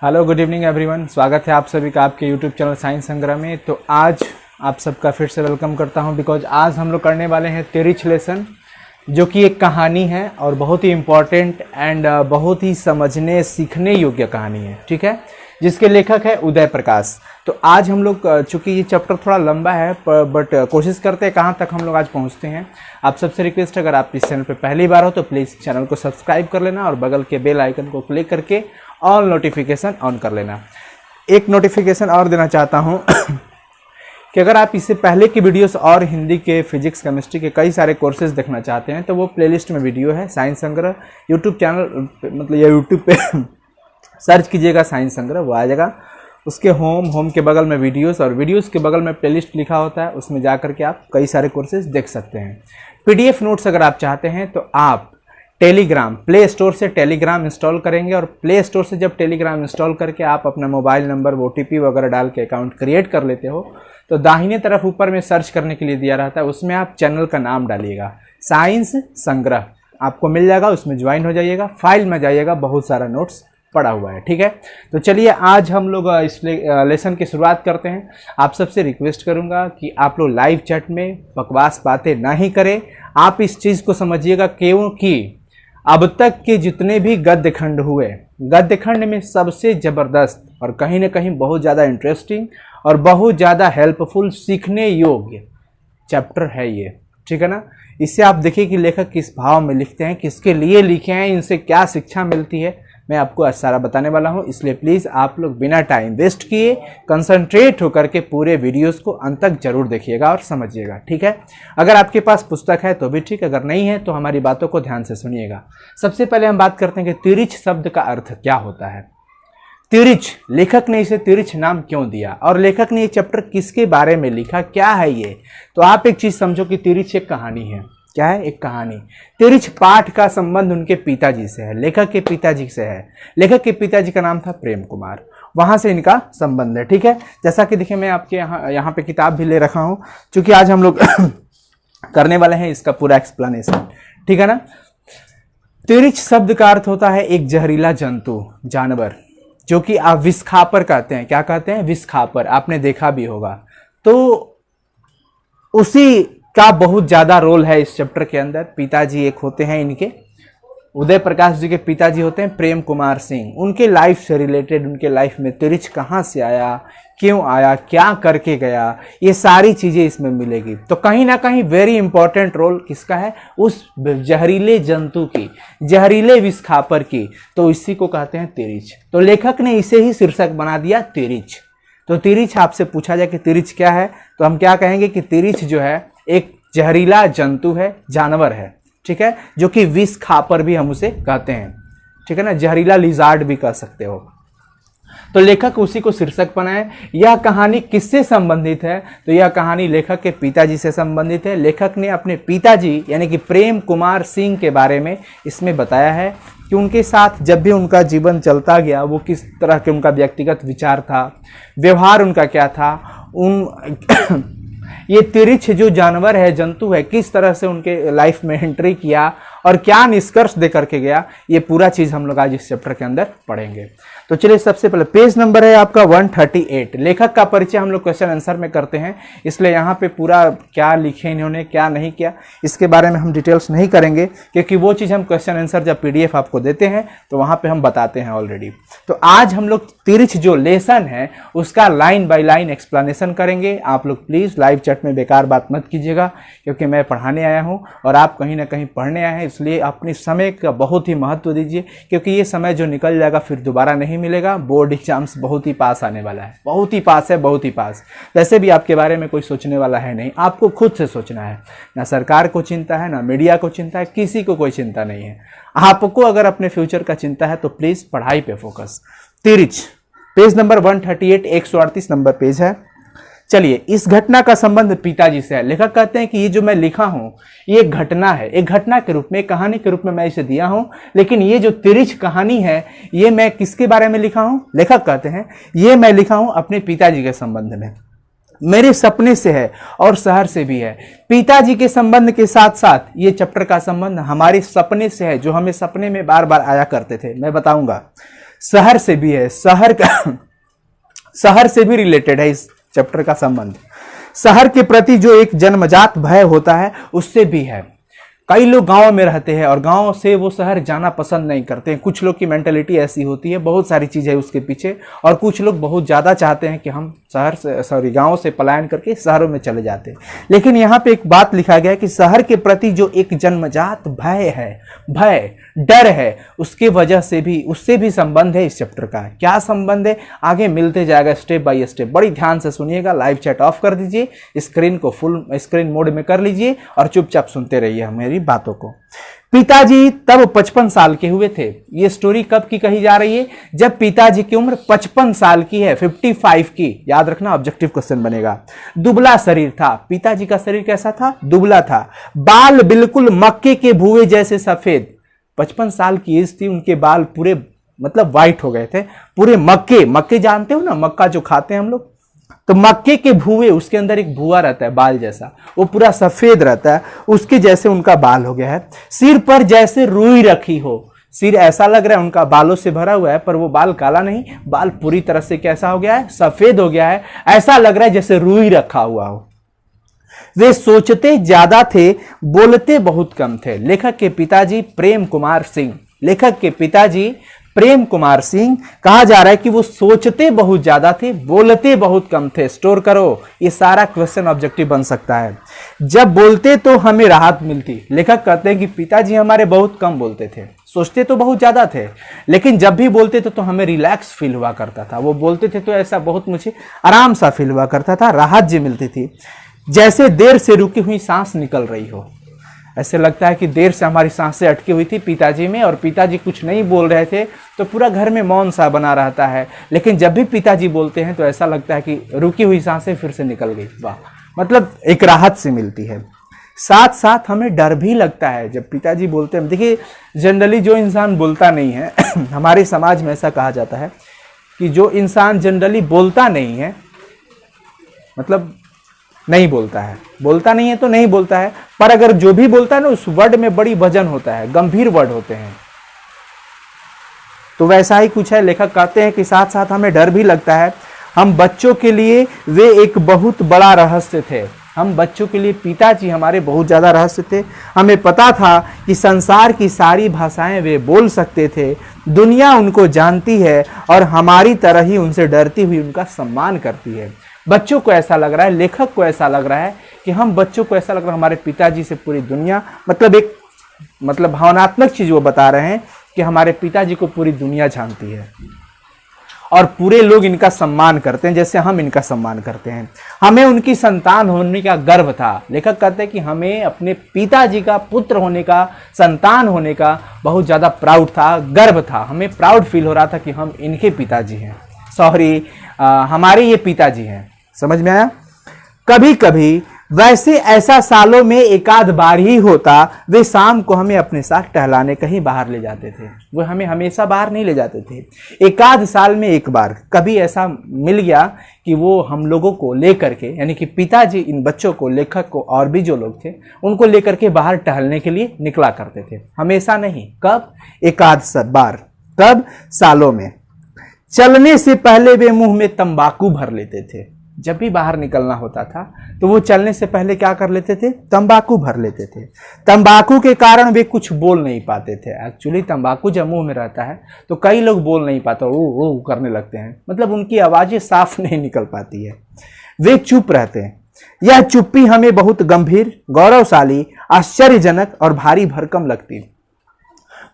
Hello good evening everyone, स्वागत है आप सभी का आपके यूट्यूब चैनल साइंस संग्रह में। तो आज आप सबका फिर से वेलकम करता हूं बिकॉज आज हम लोग करने वाले हैं तिरिच लेसन, जो कि एक कहानी है और बहुत ही इम्पॉर्टेंट एंड बहुत ही समझने सीखने योग्य कहानी है। ठीक है, जिसके लेखक है उदय प्रकाश। तो आज हम लोग, चूँकि ये चैप्टर थोड़ा लंबा है बट कोशिश करते हैं कहाँ तक हम लोग आज पहुँचते हैं। आप सबसे रिक्वेस्ट है, अगर आप इस चैनल पे पहली बार हो तो प्लीज़ चैनल को सब्सक्राइब कर लेना और बगल के बेल आइकन को क्लिक करके ऑल नोटिफिकेशन ऑन कर लेना। एक नोटिफिकेशन और देना चाहता हूँ कि अगर आप इससे पहले की वीडियोस और हिंदी के फिजिक्स केमिस्ट्री के कई सारे कोर्सेज देखना चाहते हैं तो वो प्लेलिस्ट में वीडियो है साइंस संग्रह यूट्यूब चैनल, मतलब या यूट्यूब पे सर्च कीजिएगा साइंस संग्रह, वो आ जाएगा। उसके होम के बगल में वीडियोस और वीडियोस के बगल में प्लेलिस्ट लिखा होता है, उसमें जा करके आप कई सारे कोर्सेज देख सकते हैं। पीडीएफ नोट्स अगर आप चाहते हैं तो आप टेलीग्राम प्ले स्टोर से टेलीग्राम इंस्टॉल करेंगे और प्ले स्टोर से जब टेलीग्राम इंस्टॉल करके आप अपना मोबाइल नंबर ओटीपी वगैरह डाल के अकाउंट क्रिएट कर लेते हो तो दाहिने तरफ ऊपर में सर्च करने के लिए दिया रहता है, उसमें आप चैनल का नाम डालिएगा साइंस संग्रह, आपको मिल जाएगा, उसमें ज्वाइन हो जाइएगा। फाइल में जाइएगा, बहुत सारा नोट्स पड़ा हुआ है। ठीक है, तो चलिए आज हम लोग इस लेसन की शुरुआत करते हैं। आप सबसे रिक्वेस्ट करूंगा कि आप लोग लाइव चैट में बकवास बातें ना ही करें। आप इस चीज़ को समझिएगा क्योंकि अब तक के जितने भी गद्य खंड हुए, गद्य खंड में सबसे ज़बरदस्त और कहीं ना कहीं बहुत ज़्यादा इंटरेस्टिंग और बहुत ज़्यादा हेल्पफुल सीखने योग्य चैप्टर है ये। ठीक है ना, इससे आप देखिए कि लेखक किस भाव में लिखते हैं, किसके लिए लिखे हैं, इनसे क्या शिक्षा मिलती है, मैं आपको आज सारा बताने वाला हूं। इसलिए प्लीज़ आप लोग बिना टाइम वेस्ट किए कंसंट्रेट होकर के पूरे वीडियोस को अंत तक जरूर देखिएगा और समझिएगा। ठीक है, अगर आपके पास पुस्तक है तो भी ठीक, अगर नहीं है तो हमारी बातों को ध्यान से सुनिएगा। सबसे पहले हम बात करते हैं कि तिरिच शब्द का अर्थ क्या होता है। तिरिच, लेखक ने इसे तिरिच नाम क्यों दिया और लेखक ने ये चैप्टर किसके बारे में लिखा, क्या है ये। तो आप एक चीज़ समझो कि तिरिच एक कहानी है। क्या है? एक कहानी। तिरिच पाठ का संबंध उनके पिताजी से है, लेखक के पिताजी से है। लेखक के पिताजी का नाम था प्रेम कुमार, वहां से इनका संबंध है। ठीक है, जैसा कि देखिए मैं आपके यहाँ पे किताब भी ले रखा हूं, क्योंकि आज हम लोग करने वाले हैं इसका पूरा एक्सप्लेनेशन। ठीक है ना। तिरिच शब्द का अर्थ होता है एक जहरीला जंतु, जानवर, जो कि आप विषखापर कहते हैं। क्या कहते हैं? विषखापर, आपने देखा भी होगा। तो उसी का बहुत ज़्यादा रोल है इस चैप्टर के अंदर। पिताजी एक होते हैं इनके, उदय प्रकाश जी के पिताजी होते हैं प्रेम कुमार सिंह। उनके लाइफ से रिलेटेड, उनके लाइफ में तिरिच कहाँ से आया, क्यों आया, क्या करके गया, ये सारी चीज़ें इसमें मिलेगी। तो कहीं ना कहीं वेरी इंपॉर्टेंट रोल किसका है? उस जहरीले जंतु की, जहरीले विषखापर की। तो इसी को कहते हैं तिरिच। तो लेखक ने इसे ही शीर्षक बना दिया तिरिच। तो तिरिच, आपसे पूछा जाए कि तिरिच क्या है तो हम क्या कहेंगे कि तिरिच जो है एक जहरीला जंतु है, जानवर है। ठीक है, जो कि विष खापर भी हम उसे कहते हैं। ठीक है ना, जहरीला लिजार्ड भी कह सकते हो। तो लेखक उसी को शीर्षक बनाए। यह कहानी किससे संबंधित है? तो यह कहानी लेखक के पिताजी से संबंधित है। लेखक ने अपने पिताजी यानी कि प्रेम कुमार सिंह के बारे में इसमें बताया है कि उनके साथ जब भी उनका जीवन चलता गया वो किस तरह के उनका व्यक्तिगत विचार था, व्यवहार उनका क्या था, ये तिरिच जो जानवर है, जंतु है, किस तरह से उनके लाइफ में एंट्री किया और क्या निष्कर्ष दे करके गया, ये पूरा चीज़ हम लोग आज इस चैप्टर के अंदर पढ़ेंगे। तो चलिए सबसे पहले पेज नंबर है आपका 138। लेखक का परिचय हम लोग क्वेश्चन आंसर में करते हैं, इसलिए यहाँ पे पूरा क्या लिखे इन्होंने, क्या नहीं किया, इसके बारे में हम डिटेल्स नहीं करेंगे, क्योंकि वो चीज़ हम क्वेश्चन आंसर जब पीडीएफ आपको देते हैं तो वहाँ पे हम बताते हैं ऑलरेडी। तो आज हम लोग तिरिच जो लेसन है उसका लाइन बाय लाइन एक्सप्लेनेशन करेंगे। आप लोग प्लीज़ लाइव चैट में बेकार बात मत कीजिएगा, क्योंकि मैं पढ़ाने आया हूँ और आप कहीं ना कहीं पढ़ने आए हैं, इसलिए अपने समय का बहुत ही महत्व दीजिए, क्योंकि ये समय जो निकल जाएगा फिर दोबारा नहीं मिलेगा। बोर्ड एग्जाम्स बहुत ही पास आने वाला है, बहुत ही पास है, बहुत ही पास। वैसे भी आपके बारे में कोई सोचने वाला है नहीं, आपको खुद से सोचना है। ना सरकार को चिंता है, ना मीडिया को चिंता है, किसी को कोई चिंता नहीं है। आपको अगर अपने फ्यूचर का चिंता है तो प्लीज़ पढ़ाई पे फोकस। तिरिच, पेज नंबर 138, 138 नंबर पेज है। चलिए, इस घटना का संबंध पिताजी से है। लेखक कहते हैं कि ये जो मैं लिखा हूं ये एक घटना है, एक घटना के रूप में, एक कहानी के रूप में मैं इसे दिया हूं, लेकिन ये जो तिरिच कहानी है ये मैं किसके बारे में लिखा हूं? लेखक कहते हैं ये मैं लिखा हूं अपने पिताजी के संबंध में, मेरे सपने से है और शहर से भी है। पिताजी के संबंध के साथ साथ ये चैप्टर का संबंध हमारे सपने से है, जो हमें सपने में बार बार आया करते थे। मैं बताऊंगा शहर से भी है, शहर का शहर से भी रिलेटेड है इस चैप्टर का संबंध। शहर के प्रति जो एक जन्मजात भय होता है उससे भी है। कई लोग गांव में रहते हैं और गांव से वो शहर जाना पसंद नहीं करते हैं। कुछ लोग की मेंटेलिटी ऐसी होती है, बहुत सारी चीज़ें उसके पीछे, और कुछ लोग बहुत ज़्यादा चाहते हैं कि हम गांव से पलायन करके शहरों में चले जाते हैं। लेकिन यहाँ पे एक बात लिखा गया है कि शहर के प्रति जो एक जन्मजात भय है, भय डर है, उसके वजह से भी, उससे भी संबंध है इस चैप्टर का। क्या संबंध है आगे मिलते जाएगा स्टेप बाय स्टेप। बड़ी ध्यान से सुनिएगा, लाइव चैट ऑफ कर दीजिए, स्क्रीन को फुल स्क्रीन मोड में कर लीजिए और चुपचाप सुनते रहिए मेरी बातों को। पिताजी तब 55 साल के हुए थे। ये स्टोरी कब की कही जा रही है? जब पिताजी की उम्र 55 साल की है, 55 की। याद रखना, ऑब्जेक्टिव क्वेश्चन बनेगा। दुबला शरीर था। पिताजी का शरीर कैसा था? दुबला था। बाल बिल्कुल मक्के के भुए जैसे सफेद। 55 साल की एज थी, उनके बाल पूरे मतलब वाइट हो गए थे, पूरे मक्के। मक्के जानते हो ना, मक्का जो खाते हैं हम लोग, तो मक्के के भुए, उसके अंदर एक भुआ रहता है बाल जैसा, वो पूरा सफेद रहता है, उसके जैसे उनका बाल हो गया है। सिर पर जैसे रुई रखी हो। सिर ऐसा लग रहा है उनका बालों से भरा हुआ है, पर वो बाल काला नहीं, बाल पूरी तरह से कैसा हो गया है? सफेद हो गया है। ऐसा लग रहा है जैसे रुई रखा हुआ हो। वे सोचते ज्यादा थे, बोलते बहुत कम थे। लेखक के पिताजी प्रेम कुमार सिंह। लेखक के पिताजी प्रेम कुमार सिंह, कहा जा रहा है कि वो सोचते बहुत ज्यादा थे, बोलते बहुत कम थे। स्टोर करो, ये सारा क्वेश्चन ऑब्जेक्टिव बन सकता है। जब बोलते तो हमें राहत मिलती। लेखक कहते हैं कि पिताजी हमारे बहुत कम बोलते थे, सोचते तो बहुत ज्यादा थे, लेकिन जब भी बोलते थे तो हमें रिलैक्स फील हुआ करता था। वो बोलते थे तो ऐसा बहुत मुझे आराम सा फील हुआ करता था, राहत जी मिलती थी, जैसे देर से रुकी हुई सांस निकल रही हो। ऐसे लगता है कि देर से हमारी सांसें अटकी हुई थी पिताजी में, और पिताजी कुछ नहीं बोल रहे थे तो पूरा घर में मौन सा बना रहता है। लेकिन जब भी पिताजी बोलते हैं तो ऐसा लगता है कि रुकी हुई सांसें फिर से निकल गई। वाह, मतलब एक राहत से मिलती है। साथ साथ हमें डर भी लगता है जब पिताजी बोलते हैं। देखिए, जनरली जो इंसान बोलता नहीं है हमारे समाज में ऐसा कहा जाता है कि जो इंसान जनरली बोलता नहीं है, मतलब नहीं बोलता है, बोलता नहीं है तो नहीं बोलता है, पर अगर जो भी बोलता है ना उस वर्ड में बड़ी वजन होता है, गंभीर वर्ड होते हैं। तो वैसा ही कुछ है। लेखक कहते हैं कि साथ साथ हमें डर भी लगता है। हम बच्चों के लिए वे एक बहुत बड़ा रहस्य थे। हम बच्चों के लिए पिताजी हमारे बहुत ज्यादा रहस्य थे। हमें पता था कि संसार की सारी भाषाएं वे बोल सकते थे, दुनिया उनको जानती है और हमारी तरह ही उनसे डरती हुई उनका सम्मान करती है। बच्चों को ऐसा लग रहा है, लेखक को ऐसा लग रहा है कि हम बच्चों को ऐसा लग रहा है हमारे पिताजी से पूरी दुनिया, मतलब एक भावनात्मक चीज वो बता रहे हैं कि हमारे पिताजी को पूरी दुनिया जानती है और पूरे लोग इनका सम्मान करते हैं जैसे हम इनका सम्मान करते हैं। हमें उनकी संतान होने का गर्व था। लेखक कहते हैं कि हमें अपने पिताजी का पुत्र होने का, संतान होने का बहुत ज्यादा प्राउड था, गर्व था। हमें प्राउड फील हो रहा था कि हम इनके पिताजी हैं, सॉरी हमारे ये पिताजी हैं। समझ में आया? कभी कभी वैसे ऐसा सालों में एक आध बार ही होता, वे शाम को हमें अपने साथ टहलाने कहीं बाहर ले जाते थे। वो हमें हमेशा बाहर नहीं ले जाते थे, एक आध साल में एक बार कभी ऐसा मिल गया कि वो हम लोगों को लेकर के, यानी कि पिताजी इन बच्चों को, लेखक को और भी जो लोग थे उनको लेकर के बाहर टहलने के लिए निकला करते थे। हमेशा नहीं, कब? एक आध बार। कब? सालों में। चलने से पहले वे मुंह में तंबाकू भर लेते थे। जब भी बाहर निकलना होता था तो वो चलने से पहले क्या कर लेते थे? तंबाकू भर लेते थे। तंबाकू के कारण वे कुछ बोल नहीं पाते थे। एक्चुअली तंबाकू जब मुंह में रहता है तो कई लोग बोल नहीं पाते, ओ करने लगते हैं, मतलब उनकी आवाजें साफ नहीं निकल पाती है, वे चुप रहते हैं। यह चुप्पी हमें बहुत गंभीर, गौरवशाली, आश्चर्यजनक और भारी भरकम लगती है।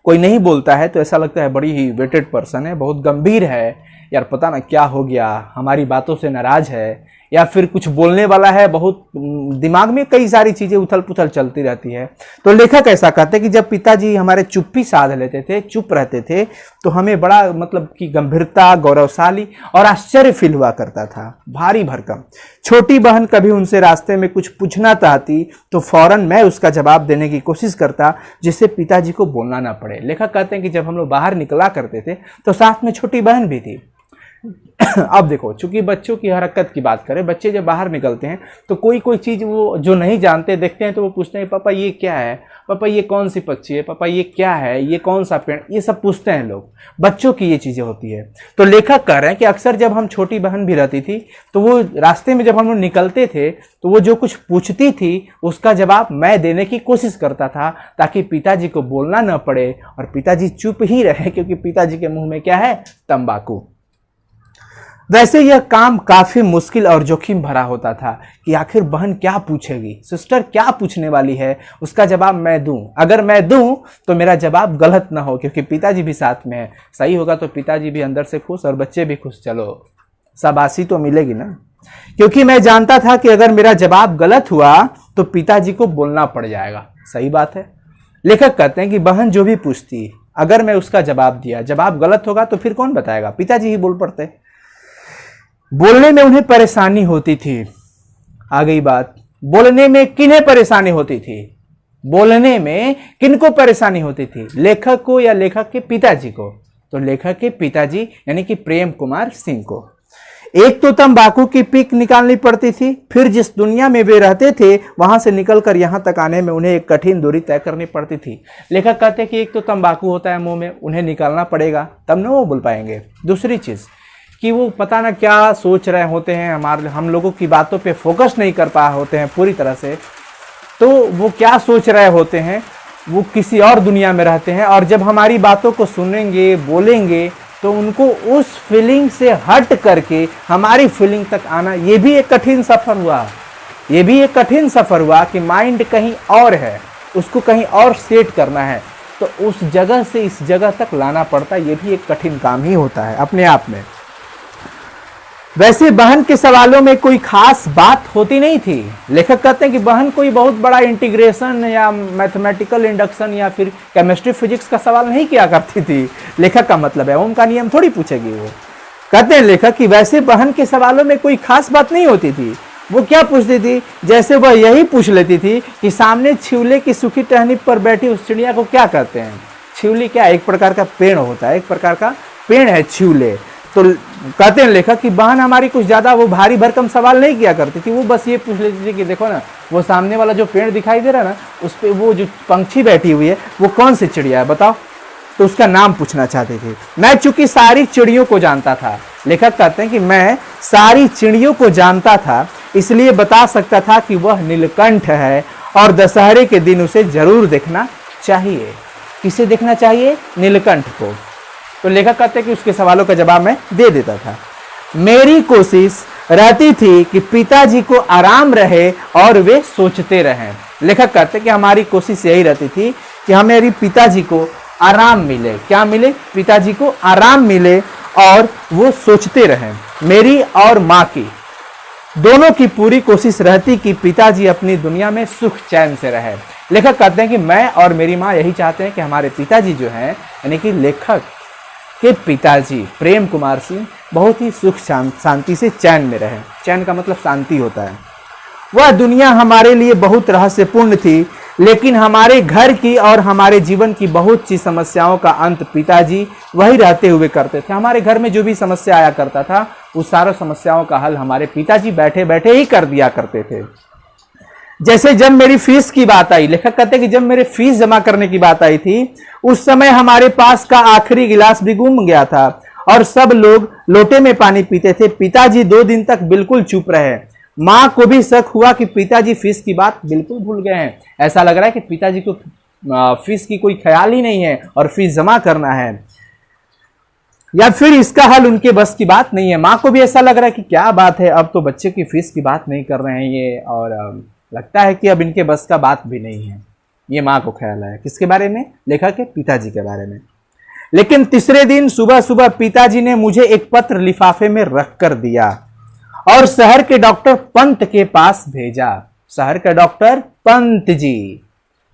कोई नहीं बोलता है तो ऐसा लगता है बड़ी ही वेटेड पर्सन है, बहुत गंभीर है, यार पता ना क्या हो गया, हमारी बातों से नाराज है, या फिर कुछ बोलने वाला है, बहुत दिमाग में कई सारी चीजें उथल पुथल चलती रहती है। तो लेखक ऐसा कहते हैं कि जब पिताजी हमारे चुप्पी साध लेते थे, चुप रहते थे, तो हमें बड़ा मतलब कि गंभीरता, गौरवशाली और आश्चर्य फील हुआ करता था, भारी भरकम। छोटी बहन कभी उनसे रास्ते में कुछ पूछना चाहती तो फौरन मैं उसका जवाब देने की कोशिश करता, जिससे पिताजी को बोलना ना पड़े। लेखक कहते हैं कि जब हम लोग बाहर निकला करते थे तो साथ में छोटी बहन भी थी। अब देखो, चूंकि बच्चों की हरकत की बात करें, बच्चे जब बाहर निकलते हैं तो कोई कोई चीज वो जो नहीं जानते देखते हैं तो वो पूछते हैं पापा ये क्या है, पापा ये कौन सी पक्षी है, पापा ये क्या है, ये कौन सा पेड़, ये सब पूछते हैं लोग। बच्चों की ये चीजें होती है। तो लेखक कह रहे हैं कि अक्सर जब हम, छोटी बहन भी रहती थी तो वो रास्ते में जब हम लोग निकलते थे तो वो जो कुछ पूछती थी उसका जवाब मैं देने की कोशिश करता था ताकि पिताजी को बोलना न पड़े और पिताजी चुप ही रहे, क्योंकि पिताजी के मुंह में क्या है, तंबाकू। वैसे यह काम काफी मुश्किल और जोखिम भरा होता था कि आखिर बहन क्या पूछेगी, सिस्टर क्या पूछने वाली है, उसका जवाब मैं दूं। अगर मैं दूं तो मेरा जवाब गलत ना हो, क्योंकि पिताजी भी साथ में है। सही होगा तो पिताजी भी अंदर से खुश और बच्चे भी खुश, चलो शाबाशी तो मिलेगी ना। क्योंकि मैं जानता था कि अगर मेरा जवाब गलत हुआ तो पिताजी को बोलना पड़ जाएगा। सही बात है। लेखक कहते हैं कि बहन जो भी पूछती, अगर मैं उसका जवाब दिया, जवाब गलत होगा तो फिर कौन बताएगा, पिताजी ही बोल पड़ते। बोलने में उन्हें परेशानी होती थी। आ गई बात, बोलने में किन्हें परेशानी होती थी, बोलने में किनको परेशानी होती थी, लेखक को या लेखक के पिताजी को? तो लेखक के पिताजी यानी कि प्रेम कुमार सिंह को। एक तो तंबाकू की पीक निकालनी पड़ती थी, फिर जिस दुनिया में वे रहते थे वहां से निकलकर यहां तक आने में उन्हें एक कठिन दूरी तय करनी पड़ती थी। लेखक कहते हैं कि एक तो तंबाकू होता है मुंह में, उन्हें निकालना पड़ेगा तब ना वो बोल पाएंगे। दूसरी चीज कि वो पता ना क्या सोच रहे होते हैं, हम लोगों की बातों पे फोकस नहीं कर पा होते हैं पूरी तरह से। तो वो क्या सोच रहे होते हैं, वो किसी और दुनिया में रहते हैं और जब हमारी बातों को सुनेंगे, बोलेंगे तो उनको उस फीलिंग से हट करके हमारी फीलिंग तक आना, ये भी एक कठिन सफर हुआ। ये भी एक कठिन सफर हुआ कि माइंड कहीं और है, उसको कहीं और सेट करना है, तो उस जगह से इस जगह तक लाना पड़ता है। ये भी एक कठिन काम ही होता है अपने आप में। वैसे बहन के सवालों में कोई खास बात होती नहीं थी। लेखक कहते हैं कि बहन कोई बहुत बड़ा इंटीग्रेशन या मैथमेटिकल इंडक्शन या फिर केमिस्ट्री फिजिक्स का सवाल नहीं किया करती थी। लेखक का मतलब है ओम का नियम थोड़ी पूछेगी वो। कहते हैं लेखक कि वैसे बहन के सवालों में कोई खास बात नहीं होती थी। वो क्या पूछती थी, जैसे वह यही पूछ लेती थी कि सामने छिवले की सूखी टहनी पर बैठी उस चिड़िया को क्या कहते हैं। छिवली क्या, एक प्रकार का पेड़ होता है, एक प्रकार का पेड़ है छिवले। तो कहते हैं लेखक कि बहन हमारी कुछ ज्यादा वो भारी भरकम सवाल नहीं किया करती थी। वो बस ये पूछ लेती थी कि देखो ना, वो सामने वाला जो पेड़ दिखाई दे रहा है ना, उस पे वो जो पंछी बैठी हुई है वो कौन सी चिड़िया है बताओ, तो उसका नाम पूछना चाहती थी। मैं चूंकि सारी चिड़ियों को जानता था, लेखक कहते हैं कि मैं सारी चिड़ियों को जानता था, इसलिए बता सकता था कि वह नीलकंठ है और दशहरे के दिन उसे जरूर देखना चाहिए। किसे देखना चाहिए? नीलकंठ को। तो लेखक कहते हैं कि उसके सवालों का जवाब मैं दे देता था। मेरी कोशिश रहती थी कि पिताजी को आराम रहे और वे सोचते रहें। लेखक कहते हैं कि हमारी कोशिश यही रहती थी कि हमारे पिताजी को आराम मिले। क्या मिले? पिताजी को आराम मिले और वो सोचते रहें। मेरी और माँ की दोनों की पूरी कोशिश रहती कि पिताजी अपनी दुनिया में सुख चैन से रहे। लेखक कहते हैं कि मैं और मेरी माँ यही चाहते हैं कि हमारे पिताजी जो हैं, यानी कि लेखक के पिताजी प्रेम कुमार सिंह, बहुत ही सुख शांति से चैन में रहे। चैन का मतलब शांति होता है। वह दुनिया हमारे लिए बहुत रहस्यपूर्ण थी, लेकिन हमारे घर की और हमारे जीवन की बहुत सी समस्याओं का अंत पिताजी वही रहते हुए करते थे। हमारे घर में जो भी समस्या आया करता था, उस सारी समस्याओं का हल हमारे पिताजी बैठे बैठे ही कर दिया करते थे। जैसे जब मेरी फीस की बात आई, लेखक कहते हैं कि जब मेरे फीस जमा करने की बात आई थी, उस समय हमारे पास का आखिरी गिलास भी गुम गया था और सब लोग लोटे में पानी पीते थे। पिताजी 2 दिन तक बिल्कुल चुप रहे। माँ को भी शक हुआ कि पिताजी फीस की बात बिल्कुल भूल गए हैं। ऐसा लग रहा है कि पिताजी को फीस की कोई ख्याल ही नहीं है और फीस जमा करना है, या फिर इसका हल उनके बस की बात नहीं है। माँ को भी ऐसा लग रहा है कि क्या बात है, अब तो बच्चे की फीस की बात नहीं कर रहे हैं ये, और लगता है कि अब इनके बस का बात भी नहीं है। ये माँ को ख्याल है। किसके बारे में? लेखक के पिताजी के बारे में। लेकिन तीसरे दिन सुबह सुबह पिताजी ने मुझे एक पत्र लिफाफे में रख कर दिया और शहर के डॉक्टर पंत के पास भेजा। शहर के डॉक्टर पंत जी